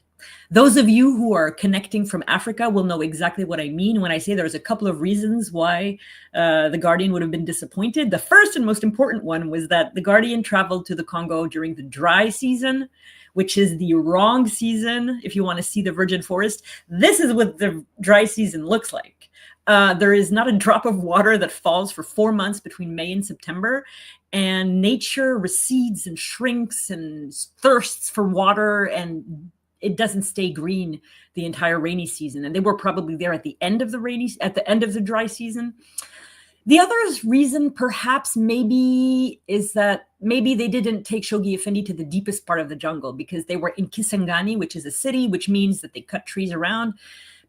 Those of you who are connecting from Africa will know exactly what I mean when I say there's a couple of reasons why the Guardian would have been disappointed. The first and most important one was that the Guardian traveled to the Congo during the dry season, which is the wrong season if you want to see the virgin forest. This is what the dry season looks like. There is not a drop of water that falls for 4 months between May and September, and nature recedes and shrinks and thirsts for water, and it doesn't stay green the entire rainy season. And they were probably there at the end of the dry season. The other reason perhaps maybe is that maybe they didn't take Shoghi Effendi to the deepest part of the jungle, because they were in Kisangani, which is a city, which means that they cut trees around.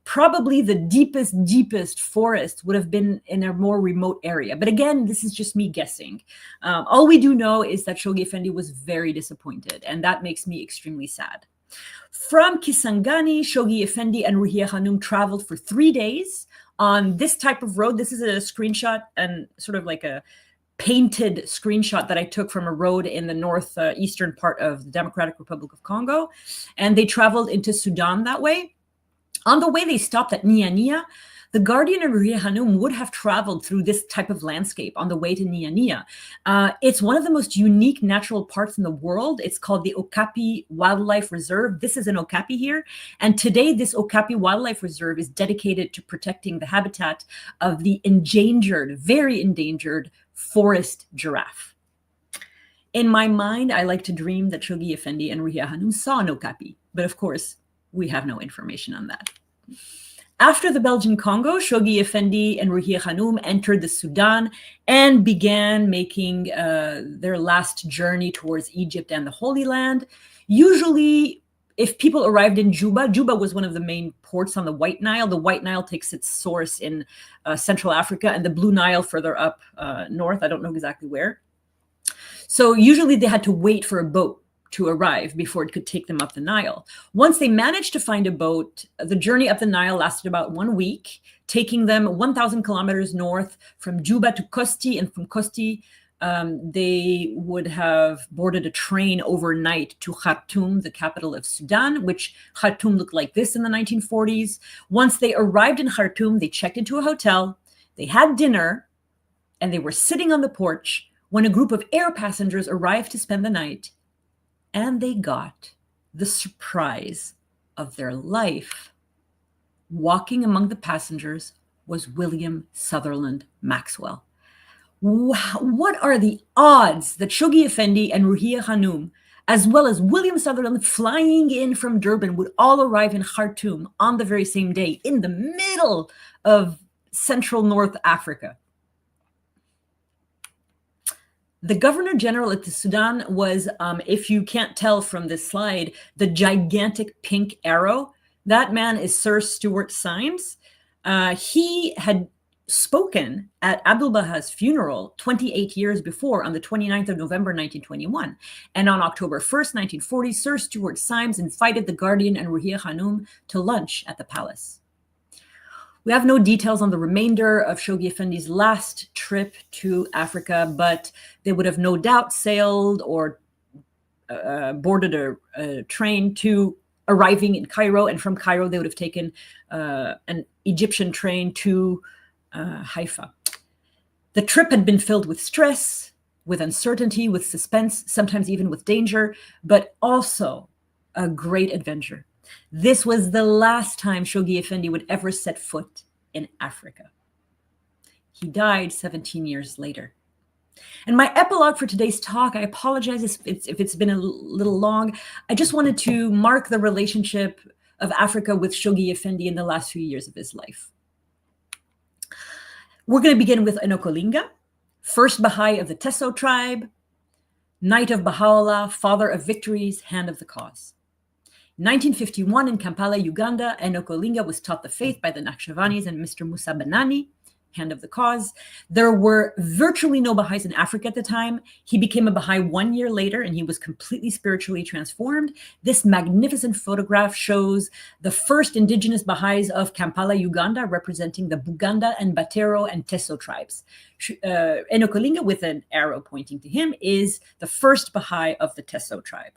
Probably the deepest forest would have been in a more remote area. But again, this is just me guessing. All we do know is that Shoghi Effendi was very disappointed, and that makes me extremely sad. From Kisangani, Shoghi Effendi and Rúḥíyyih Khánum traveled for 3 days on this type of road. This is a screenshot and sort of like a painted screenshot that I took from a road in the northeastern part of the Democratic Republic of Congo. And they traveled into Sudan that way. On the way, they stopped at Niania. The Guardian and Rúḥíyyih Khánum would have traveled through this type of landscape on the way to Niania. It's one of the most unique natural parks in the world. It's called the Okapi Wildlife Reserve. This is an Okapi here. And today, this Okapi Wildlife Reserve is dedicated to protecting the habitat of the endangered, very endangered forest giraffe. In my mind, I like to dream that Shoghi Effendi and Rúḥíyyih Khánum saw an Okapi. But of course, we have no information on that. After the Belgian Congo, Shoghi Effendi and Rúḥíyyih Khánum entered the Sudan and began making their last journey towards Egypt and the Holy Land. Usually, if people arrived in Juba was one of the main ports on the White Nile. The White Nile takes its source in Central Africa, and the Blue Nile further up north. I don't know exactly where. So usually they had to wait for a boat to arrive before it could take them up the Nile. Once they managed to find a boat, the journey up the Nile lasted about 1 week, taking them 1,000 kilometers north from Juba to Kosti, and from Kosti, they would have boarded a train overnight to Khartoum, the capital of Sudan, which Khartoum looked like this in the 1940s. Once they arrived in Khartoum, they checked into a hotel, they had dinner, and they were sitting on the porch when a group of air passengers arrived to spend the night. And they got the surprise of their life. Walking among the passengers was William Sutherland Maxwell. Wow, what are the odds that Shoghi Effendi and Rúḥíyyih Khánum, as well as William Sutherland flying in from Durban, would all arrive in Khartoum on the very same day in the middle of Central North Africa? The Governor General at the Sudan was, if you can't tell from this slide, the gigantic pink arrow. That man is Sir Stuart Symes. He had spoken at Abdul Bahá's funeral 28 years before, on the 29th of November, 1921. And on October 1st, 1940, Sir Stuart Symes invited the Guardian and Rúḥíyyih Khánum to lunch at the palace. We have no details on the remainder of Shoghi Effendi's last trip to Africa, but they would have no doubt sailed or boarded a train to arriving in Cairo, and from Cairo they would have taken an Egyptian train to Haifa. The trip had been filled with stress, with uncertainty, with suspense, sometimes even with danger, but also a great adventure. This was the last time Shoghi Effendi would ever set foot in Africa. He died 17 years later. And my epilogue for today's talk, I apologize if it's been a little long. I just wanted to mark the relationship of Africa with Shoghi Effendi in the last few years of his life. We're going to begin with Enokolinga, first Baha'i of the Teso tribe, Knight of Baha'u'llah, Father of Victories, Hand of the Cause. In 1951 in Kampala, Uganda, Enokolinga was taught the faith by the Naqshbanis and Mr. Musa Banani. hand of the cause. There were virtually no Baha'is in Africa at the time. He became a Baha'i 1 year later, and he was completely spiritually transformed. This magnificent photograph shows the first indigenous Baha'is of Kampala, Uganda, representing the Buganda and Batero and Teso tribes. Enoch Olinga, with an arrow pointing to him, is the first Baha'i of the Teso tribe.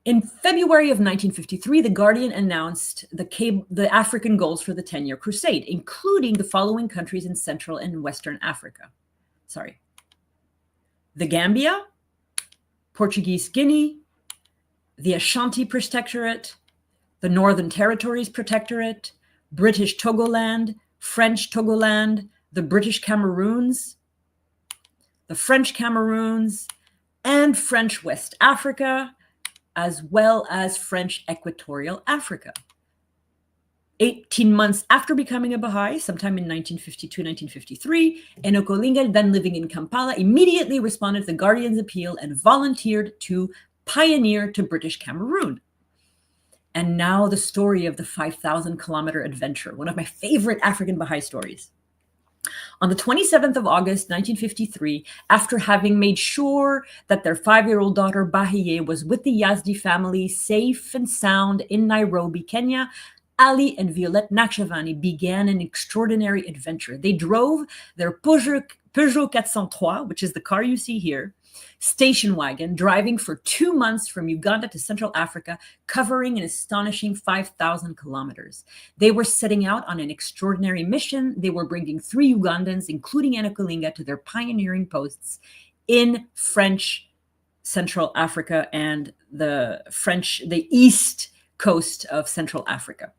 In February of 1953, the Guardian announced the African goals for the 10-year crusade, including the following countries in Central and Western Africa. The Gambia, Portuguese Guinea, the Ashanti Protectorate, the Northern Territories Protectorate, British Togoland, French Togoland, the British Cameroons, the French Cameroons, and French West Africa, as well as French Equatorial Africa. 18 months after becoming a Baha'i, sometime in 1952-1953, Enoch Olinga, then living in Kampala, immediately responded to the Guardian's appeal and volunteered to pioneer to British Cameroon. And now the story of the 5,000-kilometer adventure, one of my favorite African Baha'i stories. On the 27th of August, 1953, after having made sure that their 5-year-old daughter Bahiye was with the Yazdi family safe and sound in Nairobi, Kenya, Ali and Violetta Nakshivani began an extraordinary adventure. They drove their Peugeot 403, which is the car you see here, station wagon, driving for 2 months from Uganda to Central Africa, covering an astonishing 5,000 kilometers. They were setting out on an extraordinary mission. They were bringing 3 Ugandans, including Enoch Olinga, to their pioneering posts in French Central Africa and the east coast of Central Africa.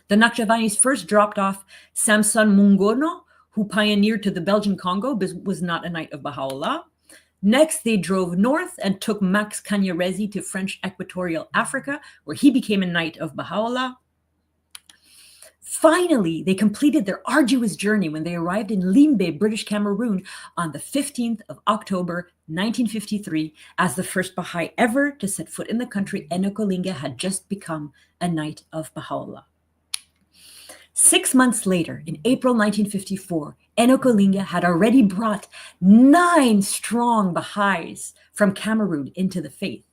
The Nakshivanis first dropped off Samson Mungono, who pioneered to the Belgian Congo, but was not a Knight of Baha'u'llah. Next, they drove north and took Max Kanyarezi to French Equatorial Africa, where he became a Knight of Baha'u'llah. Finally, they completed their arduous journey when they arrived in Limbe, British Cameroon, on the 15th of October, 1953. As the first Baha'i ever to set foot in the country, Enoch Olinga had just become a Knight of Baha'u'llah. 6 months later, in April 1954, Enoch Olinga had already brought 9 strong Baha'is from Cameroon into the faith.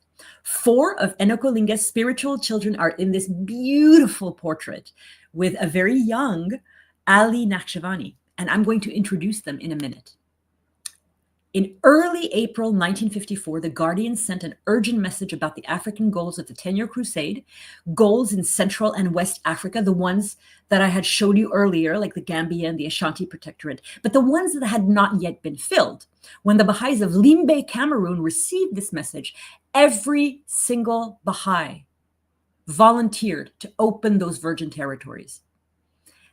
4 of Enoch Olinga's spiritual children are in this beautiful portrait with a very young Ali Nakshivani, and I'm going to introduce them in a minute. In early April 1954, the Guardian sent an urgent message about the African goals of the 10-year crusade, goals in Central and West Africa, the ones that I had showed you earlier, like the Gambia and the Ashanti Protectorate, but the ones that had not yet been filled. When the Baha'is of Limbe, Cameroon received this message, every single Baha'i volunteered to open those virgin territories.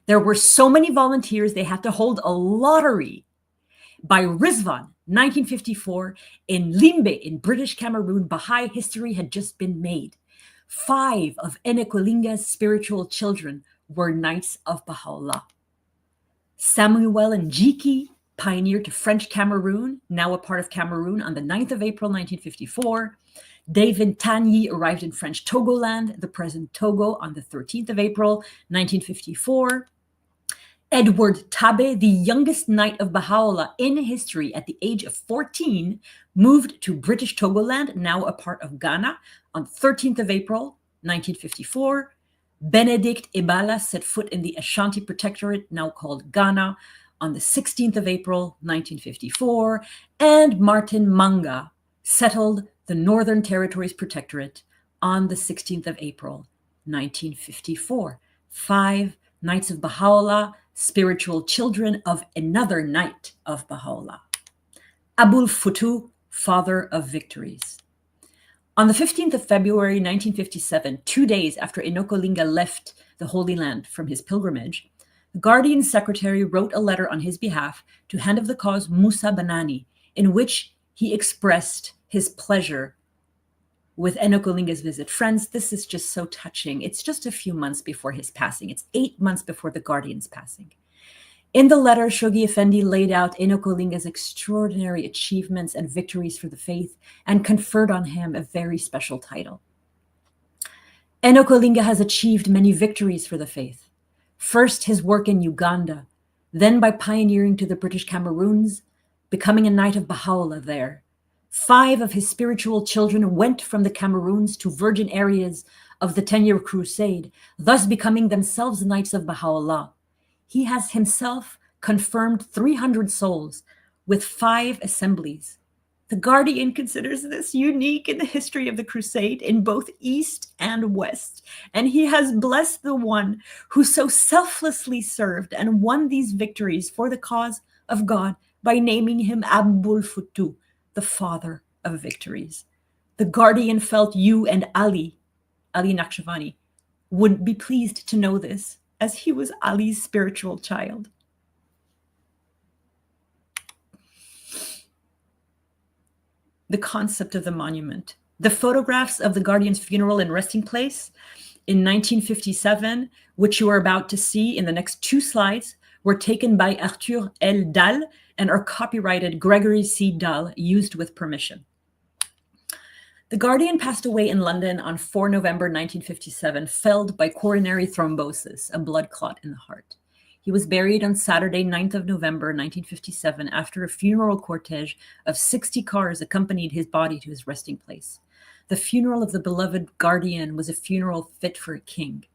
There were so many volunteers, they had to hold a lottery. By Rizvan, 1954, in Limbe, in British Cameroon, Baha'i history had just been made. 5 of Enoch Olinga's spiritual children were Knights of Baha'u'llah. Samuel Njiki pioneered to French Cameroon, now a part of Cameroon, on the 9th of April, 1954. David Tanyi arrived in French Togoland, the present Togo, on the 13th of April, 1954. Edward Tabe, the youngest Knight of Baha'u'llah in history at the age of 14, moved to British Togoland, now a part of Ghana, on 13th of April, 1954. Benedict Ebala set foot in the Ashanti Protectorate, now called Ghana, on the 16th of April, 1954. And Martin Manga settled the Northern Territories Protectorate on the 16th of April, 1954. 5 Knights of Baha'u'llah, spiritual children of another Knight of Baha'u'llah. Abul Futu, Father of Victories. On the 15th of February, 1957, 2 days after Enoch Olinga left the Holy Land from his pilgrimage, the Guardian secretary wrote a letter on his behalf to Hand of the Cause Musa Banani, in which he expressed his pleasure with Enoch Olinga's visit. Friends, this is just so touching. It's just a few months before his passing. It's 8 months before the Guardian's passing. In the letter, Shoghi Effendi laid out Enoch Olinga's extraordinary achievements and victories for the faith and conferred on him a very special title. Enoch Olinga has achieved many victories for the faith. First, his work in Uganda, then by pioneering to the British Cameroons, becoming a Knight of Baha'u'llah there. 5 of his spiritual children went from the Cameroons to virgin areas of the 10-year crusade, thus becoming themselves Knights of Baha'u'llah. He has himself confirmed 300 souls with 5 assemblies. The Guardian considers this unique in the history of the crusade in both East and West, and he has blessed the one who so selflessly served and won these victories for the cause of God by naming him Abul Futu, the father of victories. The Guardian felt you and Ali Naqshbandi, would be pleased to know this, as he was Ali's spiritual child. The concept of the monument. The photographs of the Guardian's funeral and resting place in 1957, which you are about to see in the next 2 slides, were taken by Arthur L. Dahl and are copyrighted Gregory C. Dahl, used with permission. The Guardian passed away in London on 4 November 1957, felled by coronary thrombosis, a blood clot in the heart. He was buried on Saturday, 9th of November 1957, after a funeral cortege of 60 cars accompanied his body to his resting place. The funeral of the beloved Guardian was a funeral fit for a king.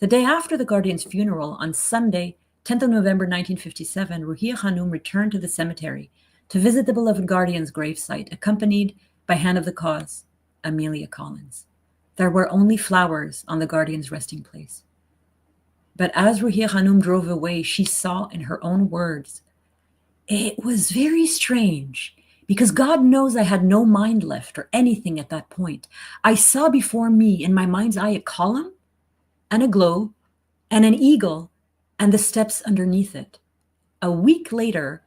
The day after the Guardian's funeral, on Sunday, 10th of November 1957, Rúḥíyyih Khánum returned to the cemetery to visit the beloved Guardian's gravesite, accompanied by Hand of the Cause, Amelia Collins. There were only flowers on the Guardian's resting place. But as Rúḥíyyih Khánum drove away, she saw in her own words, "It was very strange, because God knows I had no mind left or anything at that point. I saw before me in my mind's eye a column and a globe and an eagle and the steps underneath it." A week later,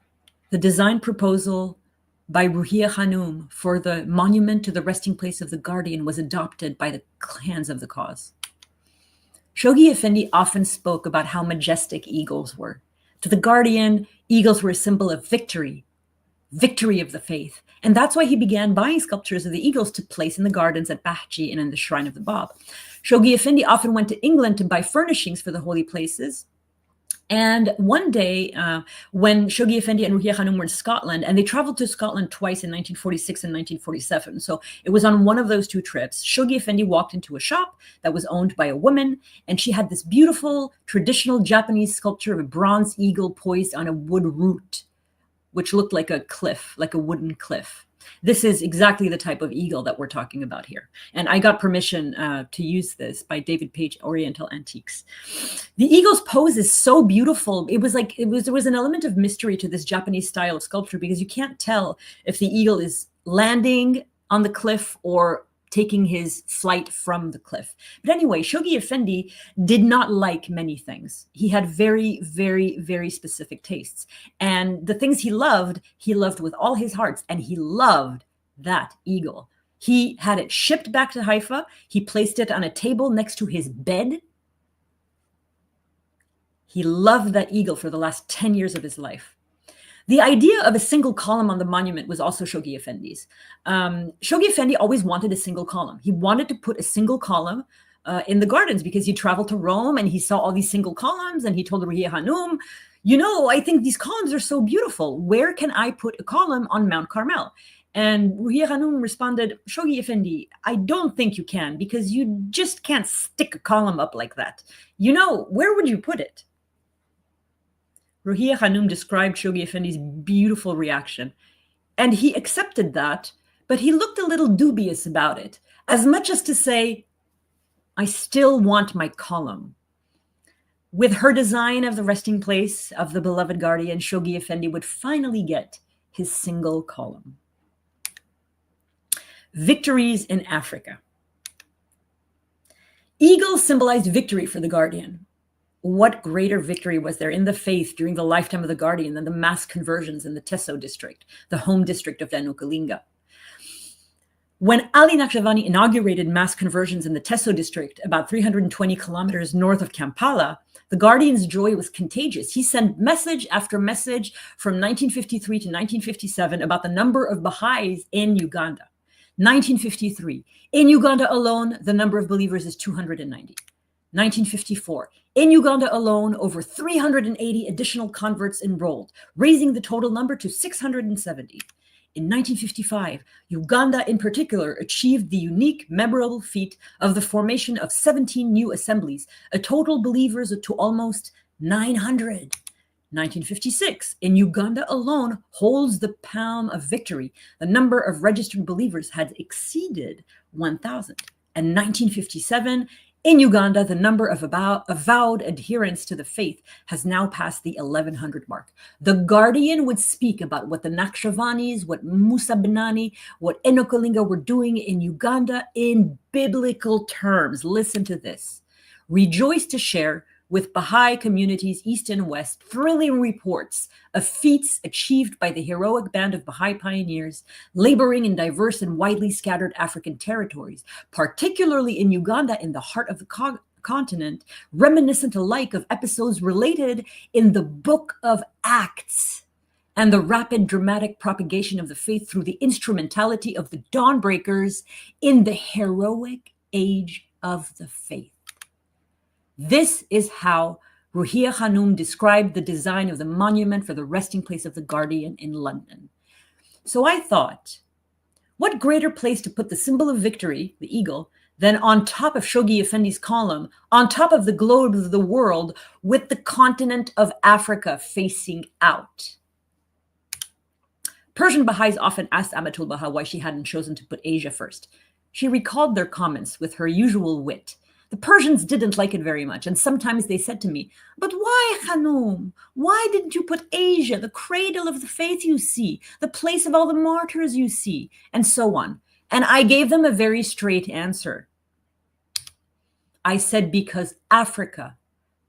the design proposal by Rúḥíyyih Khánum for the monument to the resting place of the Guardian was adopted by the Hands of the Cause. Shoghi Effendi often spoke about how majestic eagles were. To the Guardian, eagles were a symbol of victory of the faith. And that's why he began buying sculptures of the eagles to place in the gardens at Bahá'í and in the Shrine of the Bab. Shoghi Effendi often went to England to buy furnishings for the holy places. And one day, when Shoghi Effendi and Rúḥíyyih Khánum were in Scotland, and they traveled to Scotland twice in 1946 and 1947. So it was on one of those 2 trips, Shoghi Effendi walked into a shop that was owned by a woman, and she had this beautiful traditional Japanese sculpture of a bronze eagle poised on a wood root, which looked like a cliff, like a wooden cliff. This is exactly the type of eagle that we're talking about here. And I got permission to use this by David Page, Oriental Antiques. The eagle's pose is so beautiful. There was an element of mystery to this Japanese style of sculpture, because you can't tell if the eagle is landing on the cliff or taking his flight from the cliff. But anyway, Shoghi Effendi did not like many things. He had very, very, very specific tastes. And the things he loved with all his heart. And he loved that eagle. He had it shipped back to Haifa. He placed it on a table next to his bed. He loved that eagle for the last 10 years of his life. The idea of a single column on the monument was also Shoghi Effendi's. Shoghi Effendi always wanted a single column. He wanted to put a single column in the gardens, because he traveled to Rome and he saw all these single columns, and he told Rúḥíyyih Khánum, I think these columns are so beautiful. Where can I put a column on Mount Carmel? And Rúḥíyyih Khánum responded, "Shoghi Effendi, I don't think you can, because you just can't stick a column up like that. Where would you put it?" Rúḥíyyih Khánum described Shoghi Effendi's beautiful reaction, and he accepted that, but he looked a little dubious about it, as much as to say, "I still want my column." With her design of the resting place of the beloved Guardian, Shoghi Effendi would finally get his single column. Victories in Africa. Eagles symbolized victory for the Guardian. What greater victory was there in the faith during the lifetime of the Guardian than the mass conversions in the Teso district, the home district of Danukalinga? When Ali Naqshbandi inaugurated mass conversions in the Teso district, about 320 kilometers north of Kampala, the Guardian's joy was contagious. He sent message after message from 1953 to 1957 about the number of Baha'is in Uganda. 1953. In Uganda alone, the number of believers is 290. 1954. In Uganda alone, over 380 additional converts enrolled, raising the total number to 670. In 1955, Uganda in particular achieved the unique, memorable feat of the formation of 17 new assemblies, a total believers to almost 900. 1956, in Uganda alone, holds the palm of victory. The number of registered believers had exceeded 1,000. And 1957, in Uganda, the number of avowed adherents to the faith has now passed the 1,100 mark. The Guardian would speak about what the Nakshavanis, what Musa Benani, what Enoch Olinga were doing in Uganda in biblical terms. Listen to this. Rejoice to share with Baha'i communities east and west thrilling reports of feats achieved by the heroic band of Baha'i pioneers laboring in diverse and widely scattered African territories, particularly in Uganda in the heart of the continent, reminiscent alike of episodes related in the Book of Acts and the rapid dramatic propagation of the faith through the instrumentality of the dawnbreakers in the heroic age of the faith. This is how Rúḥíyyih Khánum described the design of the monument for the resting place of the Guardian in London. So I thought, what greater place to put the symbol of victory, the eagle, than on top of Shoghi Effendi's column, on top of the globe of the world, with the continent of Africa facing out. Persian Baha'is often asked Amatul Baha why she hadn't chosen to put Asia first. She recalled their comments with her usual wit. The Persians didn't like it very much, and sometimes they said to me, "But why, Khánum? Why didn't you put Asia, the cradle of the faith you see, the place of all the martyrs you see," and so on. And I gave them a very straight answer. I said because Africa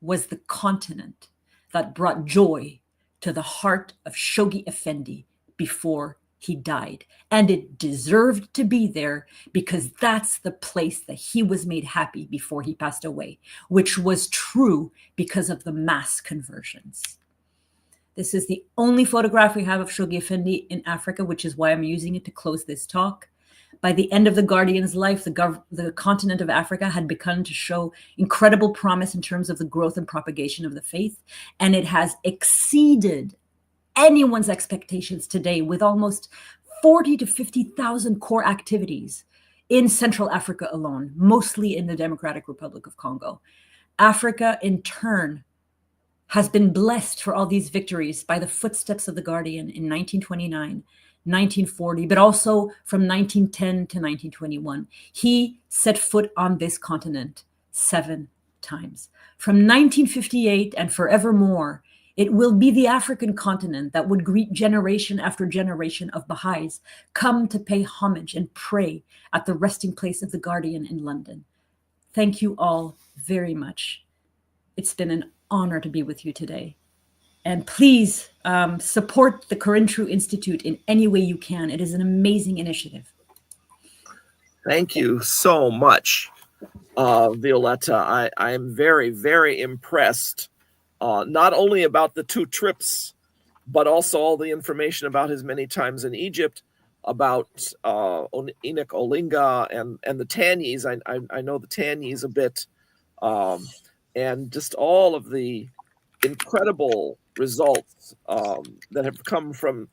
was the continent that brought joy to the heart of Shoghi Effendi before he died. And it deserved to be there because that's the place that he was made happy before he passed away, which was true because of the mass conversions. This is the only photograph we have of Shoghi Effendi in Africa, which is why I'm using it to close this talk. By the end of the Guardian's life, the continent of Africa had begun to show incredible promise in terms of the growth and propagation of the faith, and it has exceeded anyone's expectations today with almost 40 to 50,000 core activities in Central Africa alone, mostly in the Democratic Republic of Congo. Africa, in turn, has been blessed for all these victories by the footsteps of the Guardian in 1929, 1940, but also from 1910 to 1921. He set foot on this continent 7 times. From 1958 and forevermore, it will be the African continent that would greet generation after generation of Baha'is come to pay homage and pray at the resting place of the Guardian in London. Thank you all very much. It's been an honor to be with you today. And please support the Corintrue Institute in any way you can. It is an amazing initiative.
Thank you so much, Violetta. I am very, very impressed. Not only about the 2 trips, but also all the information about his many times in Egypt, about Enoch Olinga and the Tanyis. I know the Tanyis a bit, and just all of the incredible results that have come from,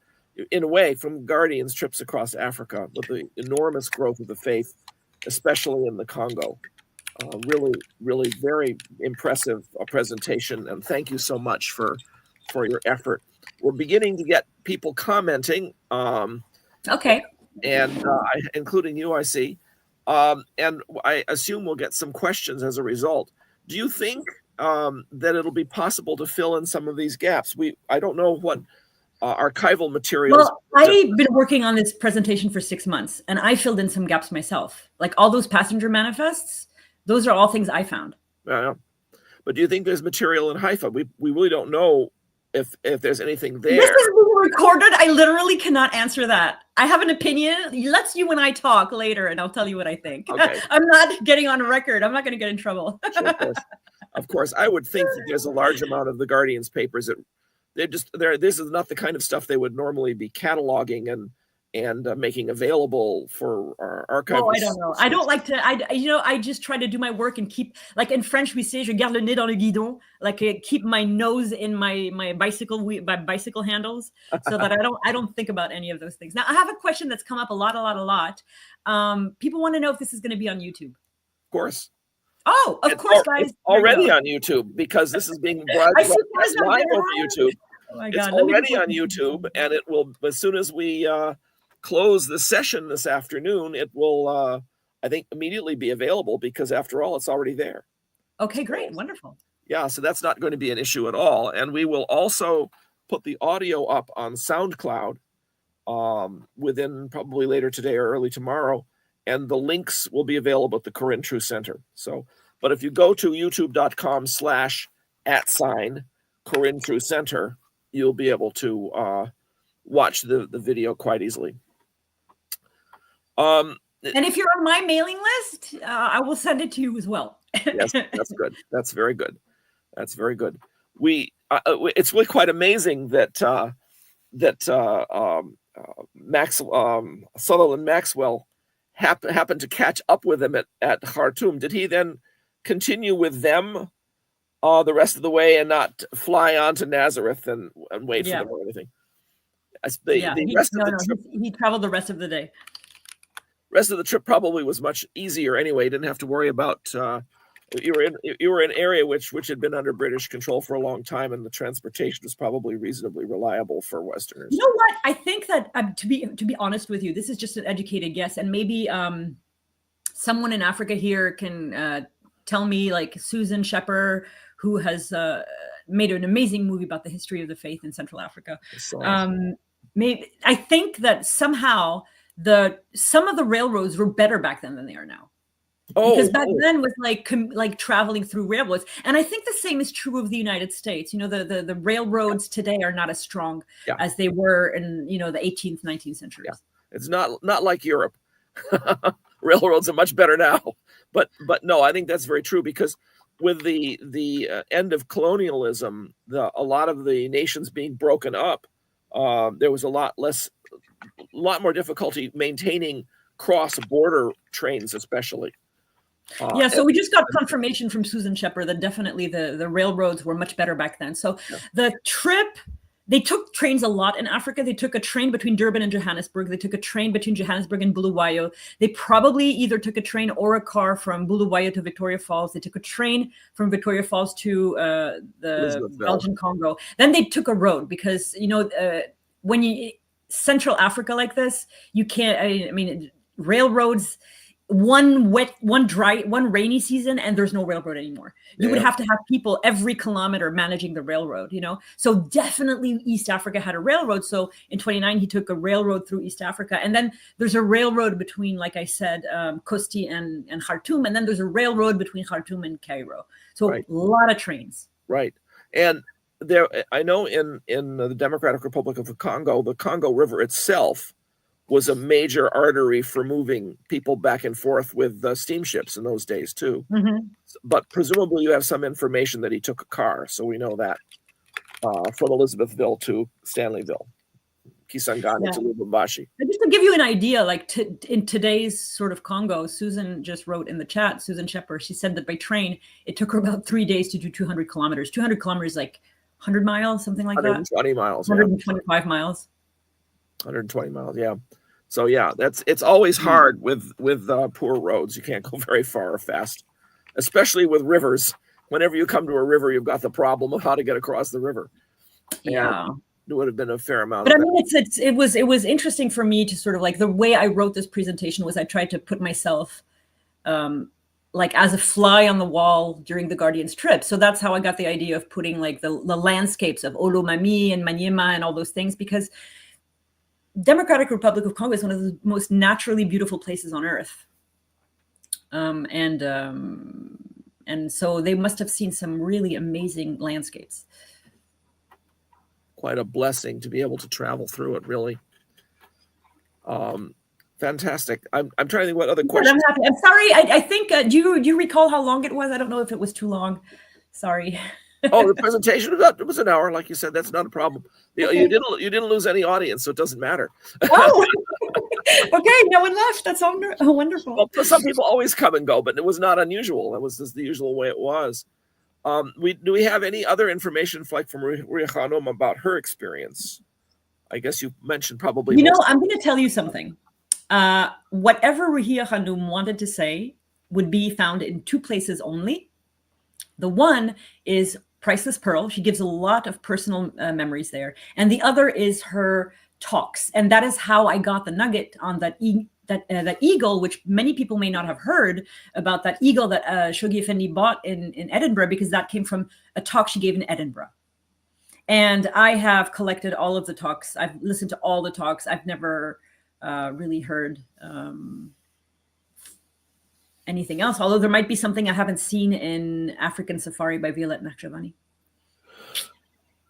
in a way, from Guardian's trips across Africa with the enormous growth of the faith, especially in the Congo. Really, really very impressive presentation, and thank you so much for your effort. We're beginning to get people commenting.
Okay.
And including you, I see. And I assume we'll get some questions as a result. Do you think that it'll be possible to fill in some of these gaps? I don't know what archival materials.
Well, I've been working on this presentation for 6 months, and I filled in some gaps myself. Like all those passenger manifests, those are all things I found.
Yeah. But do you think there's material in Haifa? We really don't know if there's anything there.
This is being recorded. I literally cannot answer that. I have an opinion. Let's you and I talk later, and I'll tell you what I think. Okay. I'm not getting on record. I'm not going to get in trouble.
Sure, of course. I would think that there's a large amount of the Guardian's papers that this is not the kind of stuff they would normally be cataloging making available for our archive.
Oh, I don't know. I don't like to. I just try to do my work and keep, like in French we say, je garde le nez dans le guidon, like keep my nose in my bicycle handles, so that I don't think about any of those things. Now I have a question that's come up a lot. People want to know if this is going to be on YouTube.
Of course.
Oh, of course, guys.
It's already on YouTube, because this is being broadcast live over YouTube.
Oh my God.
It's already on YouTube, and it will, as soon as we close the session this afternoon, it will, I think, immediately be available, because after all, it's already there.
Okay, great. Wonderful.
Yeah, so that's not going to be an issue at all. And we will also put the audio up on SoundCloud within probably later today or early tomorrow. And the links will be available at the Corinne True Center. So, but if you go to youtube.com/@Corinne True Center, you'll be able to watch the video quite easily.
And if you're on my mailing list, I will send it to you as well.
Yes, that's good. That's very good. That's very good. It's really quite amazing that Sutherland Maxwell happened to catch up with him at Khartoum. Did he then continue with them the rest of the way and not fly on to Nazareth and wait for them or anything?
He traveled the rest of the day.
Rest of the trip probably was much easier anyway. You didn't have to worry about you were in an area which had been under British control for a long time, and the transportation was probably reasonably reliable for Westerners.
You know what? I think that to be honest with you, this is just an educated guess, and maybe someone in Africa here can tell me, like Susan Shepper, who has made an amazing movie about the history of the faith in Central Africa. Maybe I think that somehow some of the railroads were better back then than they are now. Because back then was like traveling through railroads, and I think the same is true of the United States. You know, the railroads today are not as strong as they were in the 18th, 19th centuries.
Yeah. It's not like Europe. Railroads are much better now, but no, I think that's very true, because with the end of colonialism, a lot of the nations being broken up, there was a lot more difficulty maintaining cross-border trains, especially.
So we just got confirmation from Susan Shepper that definitely the railroads were much better back then. So the trip, they took trains a lot in Africa. They took a train between Durban and Johannesburg. They took a train between Johannesburg and Bulawayo. They probably either took a train or a car from Bulawayo to Victoria Falls. They took a train from Victoria Falls to the Belgian Congo. Then they took a road, because when you Central Africa like this, you can't. I mean, railroads. One rainy season, and there's no railroad anymore. You would have to have people every kilometer managing the railroad, So definitely East Africa had a railroad. So in 1929, he took a railroad through East Africa. And then there's a railroad between, like I said, Kosti and Khartoum. And then there's a railroad between Khartoum and Cairo. So a lot of trains. Right.
And I know in the Democratic Republic of the Congo River itself was a major artery for moving people back and forth with steamships in those days too.
Mm-hmm.
But presumably you have some information that he took a car, so we know that from Elizabethville to Stanleyville, Kisangani to Lubumbashi.
And just to give you an idea, like in today's sort of Congo, Susan just wrote in the chat, Susan Shepper, she said that by train, it took her about 3 days to do 200 kilometers. 200 kilometers, like 100 miles, something like
120
that. 120
miles.
125 miles.
120 miles, yeah. So it's always hard with poor roads. You can't go very far or fast, especially with rivers. Whenever you come to a river, you've got the problem of how to get across the river.
Yeah,
and it would have been a fair amount.
But I mean, it was interesting for me to sort of, like, the way I wrote this presentation was I tried to put myself like as a fly on the wall during the Guardian's trip. So that's how I got the idea of putting like the landscapes of Olomami and Maniema and all those things, because Democratic Republic of Congo is one of the most naturally beautiful places on earth. And so they must have seen some really amazing landscapes.
Quite a blessing to be able to travel through it, really. Fantastic. I'm trying to think what other questions.
I'm sorry. I think, do you recall how long it was? I don't know if it was too long. Sorry.
Oh, the presentation, it was an hour, like you said. That's not a problem. You didn't lose any audience, so it doesn't matter.
Oh. Okay, no one left. That's wonderful.
Well, some people always come and go, but it was not unusual. It was just the usual way it was. Do we have any other information, like from Rúḥíyyih Khánum, about her experience? I guess you mentioned probably.
You know, I'm going to tell you something. Whatever Rúḥíyyih Khánum wanted to say would be found in two places only. The one is Priceless Pearl. She gives a lot of personal memories there. And the other is her talks. And that is how I got the nugget on that eagle, which many people may not have heard about, that eagle that Shoghi Effendi bought in Edinburgh, because that came from a talk she gave in Edinburgh. And I have collected all of the talks. I've listened to all the talks. I've never really heard anything else, although there might be something I haven't seen in African Safari by Violetta.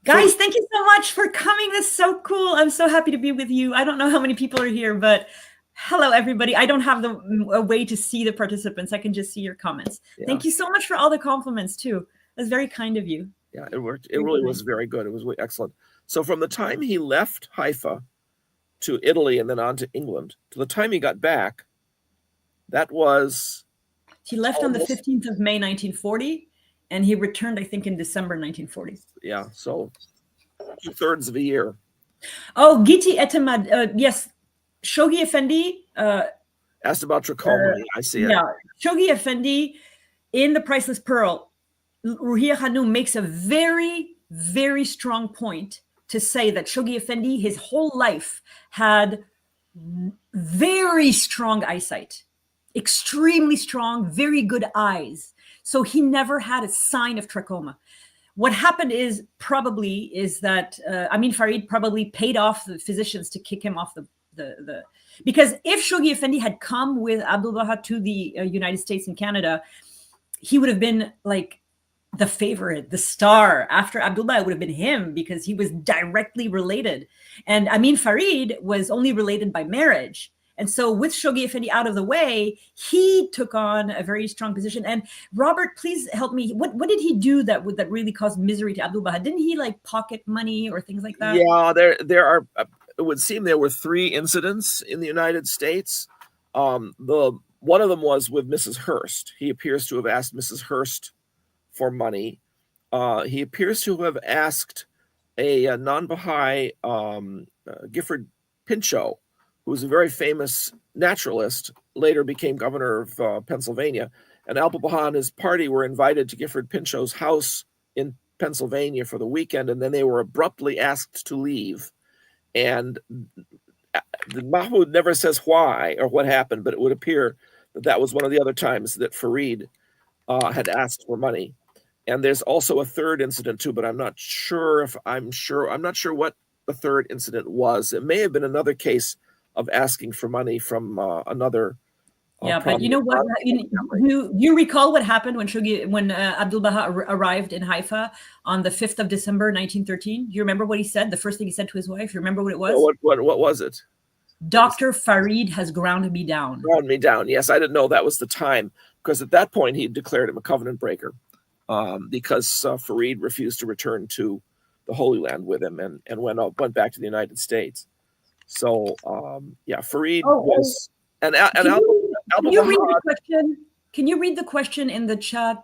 Guys, thank you so much for coming. This is so cool. I'm so happy to be with you. I don't know how many people are here, but hello, everybody. I don't have a way to see the participants. I can just see your comments. Yeah. Thank you so much for all the compliments, too. That's very kind of you.
Yeah, it worked. It really was very good. It was really excellent. So from the time he left Haifa to Italy and then on to England, to the time he got back, that was...
He left on the 15th of May, 1940, and he returned, I think, in December 1940.
Yeah, so 2/3 of a year.
Oh, Giti Etemad, yes. Shoghi Effendi...
asked about trachoma. I see it.
Yeah, Shoghi Effendi, in The Priceless Pearl, Rúḥíyyih Khánum makes a very, very strong point to say that Shoghi Effendi, his whole life, had very strong eyesight, extremely strong, very good eyes. So he never had a sign of trachoma. What happened is that Amin Farid probably paid off the physicians to kick him off the because if Shoghi Effendi had come with Abdul Baha to the United States and Canada, he would have been like the favorite, the star. After Abdullah, it would have been him because he was directly related. And Amin Farid was only related by marriage. And so with Shoghi Effendi out of the way, he took on a very strong position. And Robert, please help me. What did he do that really caused misery to Abdul Baha? Didn't he like pocket money or things like that?
Yeah, there are, it would seem there were 3 incidents in the United States. One of them was with Mrs. Hearst. He appears to have asked Mrs. Hearst for money. He appears to have asked a non-Baha'i Gifford Pinchot, who was a very famous naturalist, later became governor of Pennsylvania. And Abdul Baha and his party were invited to Gifford Pinchot's house in Pennsylvania for the weekend, and then they were abruptly asked to leave. And Mahmoud never says why or what happened, but it would appear that that was one of the other times that Farid had asked for money. And there's also a third incident too, but I'm not sure what the third incident was. It may have been another case of asking for money from another.
Yeah, but you know what? You recall what happened when Abdul Baha arrived in Haifa on the 5th of December, 1913? Do you remember what he said? The first thing he said to his wife. You remember what it was?
What was it?
Dr. Farid has ground me down.
Ground me down. Yes, I didn't know that was the time, because at that point he declared him a covenant breaker because Farid refused to return to the Holy Land with him and went back to the United States. So Farid was and
Can you read the question? Can you read the question in the chat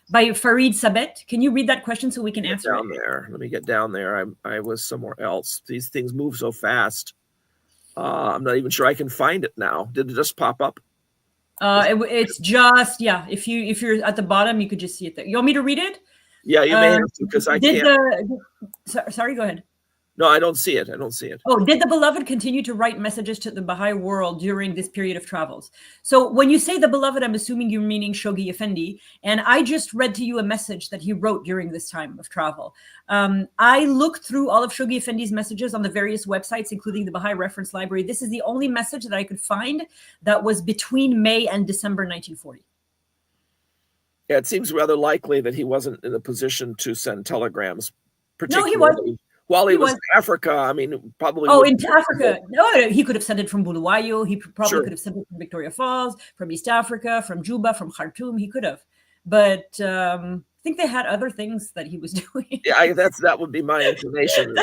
by Farid Sabet? Can you read that question so we can answer
down there? Let me get down there. I was somewhere else. These things move so fast. I'm not even sure I can find it now. Did it just pop up?
It's just If you're at the bottom, you could just see it there. You want me to read it?
Yeah, you may have to, because I can't.
Sorry, go ahead.
No, I don't see it.
Oh, did the beloved continue to write messages to the Baha'i world during this period of travels? So when you say the beloved, I'm assuming you're meaning Shoghi Effendi. And I just read to you a message that he wrote during this time of travel. I looked through all of Shoghi Effendi's messages on the various websites, including the Baha'i Reference Library. This is the only message that I could find that was between May and December 1940.
Yeah, it seems rather likely that he wasn't in a position to send telegrams.
No, he wasn't.
While he was in Africa, I mean, probably.
Oh, in Africa. No, he could have sent it from Bulawayo. He probably could have sent it from Victoria Falls, from East Africa, from Juba, from Khartoum. He could have. But I think they had other things that he was doing.
Yeah, that would be my inclination.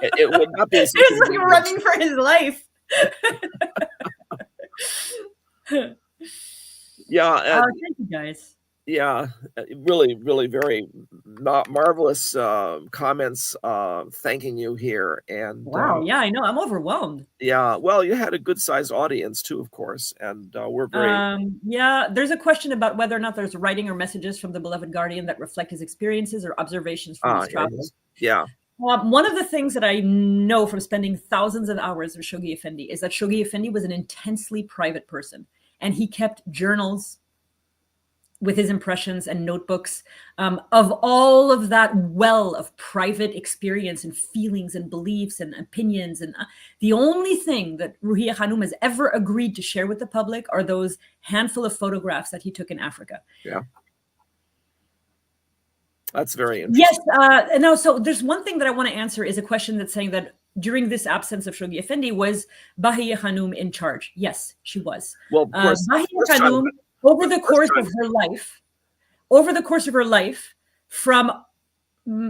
It would not be.
He was like running for his life.
Yeah,
Thank you guys.
yeah, really, really very marvelous comments thanking you here. And
Wow. Yeah, I know. I'm overwhelmed.
yeah, well, you had a good sized audience too, of course, and we're very
Yeah, there's a question about whether or not there's writing or messages from the beloved guardian that reflect his experiences or observations from his travels.
yeah.
One of the things that I know from spending thousands of hours with Shoghi Effendi is that Shoghi Effendi was an intensely private person, and he kept journals with his impressions and notebooks of all of that well of private experience and feelings and beliefs and opinions. And the only thing that Rúḥíyyih Khánum has ever agreed to share with the public are those handful of photographs that he took in Africa.
Yeah. That's very interesting.
Yes. No, so there's one thing that I want to answer is a question that's saying that during this absence of Shoghi Effendi, was Bahá'íyyih Khánum in charge? Yes, she was.
Well, of course,
Bahá'íyyih Khánum, over the course of her life, from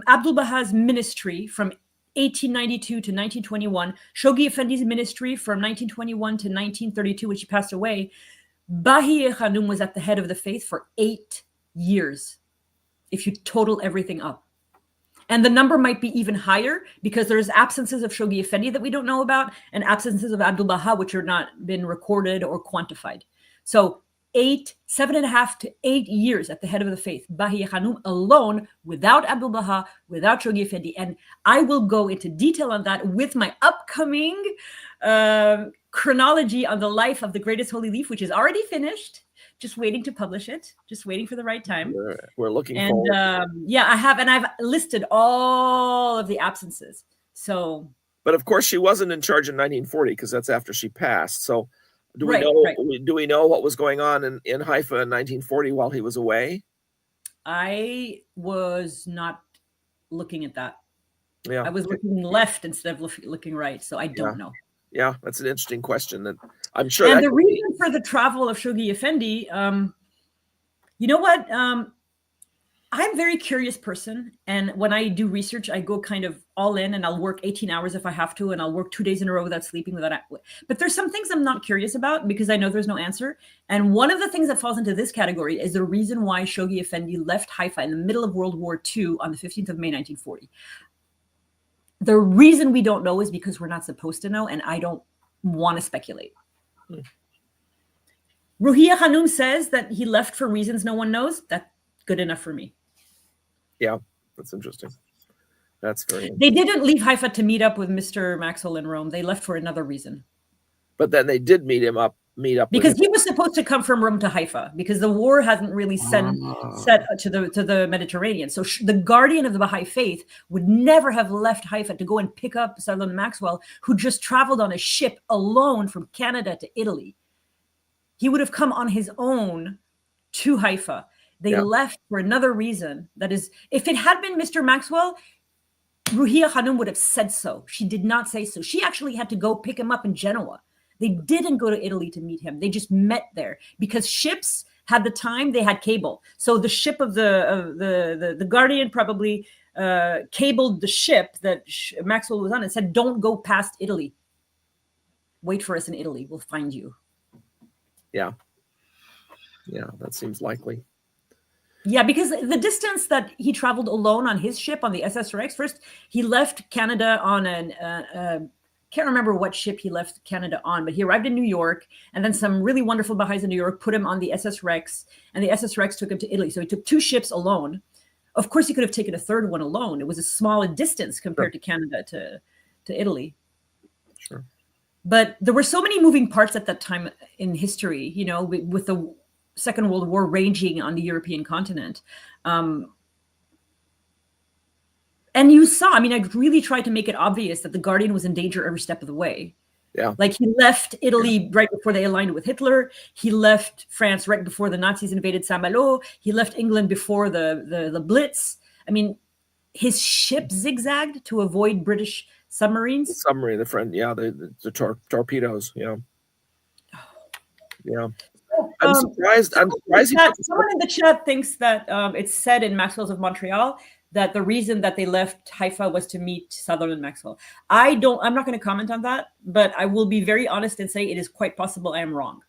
Abdul Baha's ministry from 1892 to 1921, Shoghi Effendi's ministry from 1921 to 1932, when she passed away, Bahá'íyyih Khánum was at the head of the faith for 8 years, if you total everything up. And the number might be even higher because there's absences of Shoghi Effendi that we don't know about and absences of Abdul Baha, which are not been recorded or quantified. So 7.5 to 8 years at the head of the faith, Bahá'íyyih Khánum alone, without Abdul Baha, without Shoghi Effendi. And I will go into detail on that with my upcoming chronology on the life of the greatest holy leaf, which is already finished. Just waiting to publish it, just waiting for the right time.
We're looking forward.
Yeah, I've listed all of the absences. So,
but of course, she wasn't in charge in 1940 because that's after she passed. So, do we know what was going on in Haifa in 1940 while he was away?
I was not looking at that.
Yeah,
I was looking left instead of looking right, so I don't know.
Yeah, that's an interesting question that I'm sure.
And the reason for the travel of Shoghi Effendi, you know what? I'm a very curious person. And when I do research, I go kind of all in and I'll work 18 hours if I have to. And I'll work 2 days in a row without sleeping. But there's some things I'm not curious about because I know there's no answer. And one of the things that falls into this category is the reason why Shoghi Effendi left Haifa in the middle of World War II on the 15th of May, 1940. The reason we don't know is because we're not supposed to know, and I don't want to speculate. Rúḥíyyih Khánum says that he left for reasons no one knows. That's good enough for me.
Yeah, that's interesting. That's very interesting.
They didn't leave Haifa to meet up with Mr. Maxwell in Rome. They left for another reason.
But then they did meet up
because he was supposed to come from Rome to Haifa because the war hasn't really set to the Mediterranean. So the guardian of the Baha'i faith would never have left Haifa to go and pick up Sutherland Maxwell, who just traveled on a ship alone from Canada to Italy. He would have come on his own to Haifa. They left for another reason. That is, if it had been Mr. Maxwell, Rúḥíyyih Khánum would have said so. She did not say so. She actually had to go pick him up in Genoa. They didn't go to Italy to meet him. They just met there because ships had the time, they had cable. So the ship of the Guardian probably cabled the ship that Maxwell was on and said, don't go past Italy. Wait for us in Italy. We'll find you.
Yeah. Yeah, that seems likely.
Yeah, because the distance that he traveled alone on his ship on the SS Rex, first he left Canada on an can't remember what ship he left Canada on, but he arrived in New York, and then some really wonderful Baha'is in New York put him on the SS Rex, and the SS Rex took him to Italy. So he took 2 ships alone. Of course, he could have taken a third one alone. It was a small distance compared to Canada to Italy.
Sure.
But there were so many moving parts at that time in history, you know, with the Second World War raging on the European continent. And you saw, I mean, I really tried to make it obvious that the Guardian was in danger every step of the way.
Yeah.
Like he left Italy right before they aligned with Hitler. He left France right before the Nazis invaded Saint-Malo. He left England before the Blitz. I mean, his ship zigzagged to avoid British submarines.
The submarine, the torpedoes, yeah. Yeah. I'm surprised.
Someone in the chat thinks that it's said in Maxwell's of Montreal that the reason that they left Haifa was to meet Sutherland Maxwell. I'm not going to comment on that, but I will be very honest and say it is quite possible I am wrong.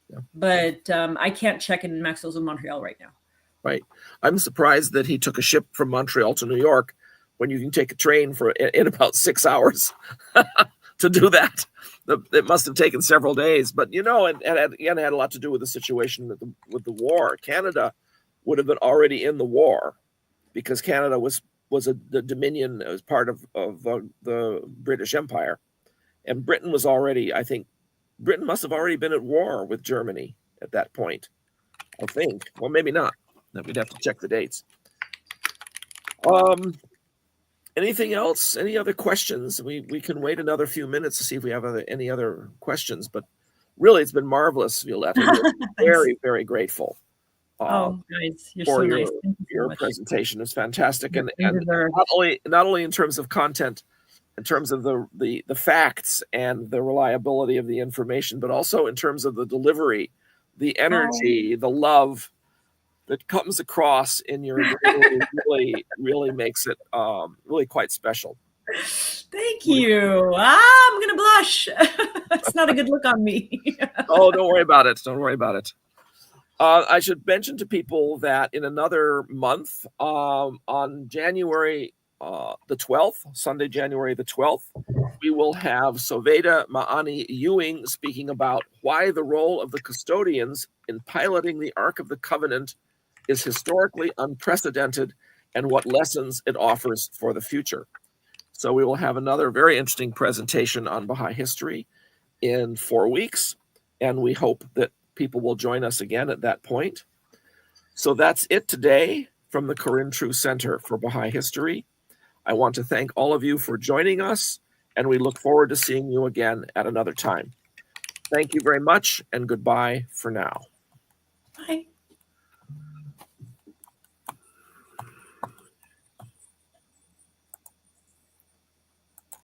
Yeah. But I can't check in Maxwell's in Montreal right now.
Right. I'm surprised that he took a ship from Montreal to New York when you can take a train in about 6 hours to do that. It must have taken several days. But, you know, and again, it had a lot to do with the situation with the war. Canada would have been already in the war because Canada was the Dominion, as part of the British Empire. And Britain was already, I think, Britain must have already been at war with Germany at that point, I think. Well, maybe not. We'd have to check the dates. Anything else? Any other questions? We can wait another few minutes to see if we have any other questions. But really, it's been marvelous, Violetta. Very, very grateful.
Guys, you're so nice. Thank you so
your
much.
Presentation is fantastic, and not only in terms of content, in terms of the facts and the reliability of the information, but also in terms of the delivery, the energy, the love that comes across in your delivery really makes it really quite special.
Thank you. I'm gonna blush. It's not a good look on me.
Oh, don't worry about it. Don't worry about it. I should mention to people that in another month, on January the 12th, Sunday, January the 12th, we will have Soveda Ma'ani Ewing speaking about why the role of the custodians in piloting the Ark of the Covenant is historically unprecedented and what lessons it offers for the future. So we will have another very interesting presentation on Baha'i history in 4 weeks, and we hope that people will join us again at that point. So that's it today from the Corinne True Center for Baha'i History. I want to thank all of you for joining us, and we look forward to seeing you again at another time. Thank you very much, and goodbye for now.
Bye.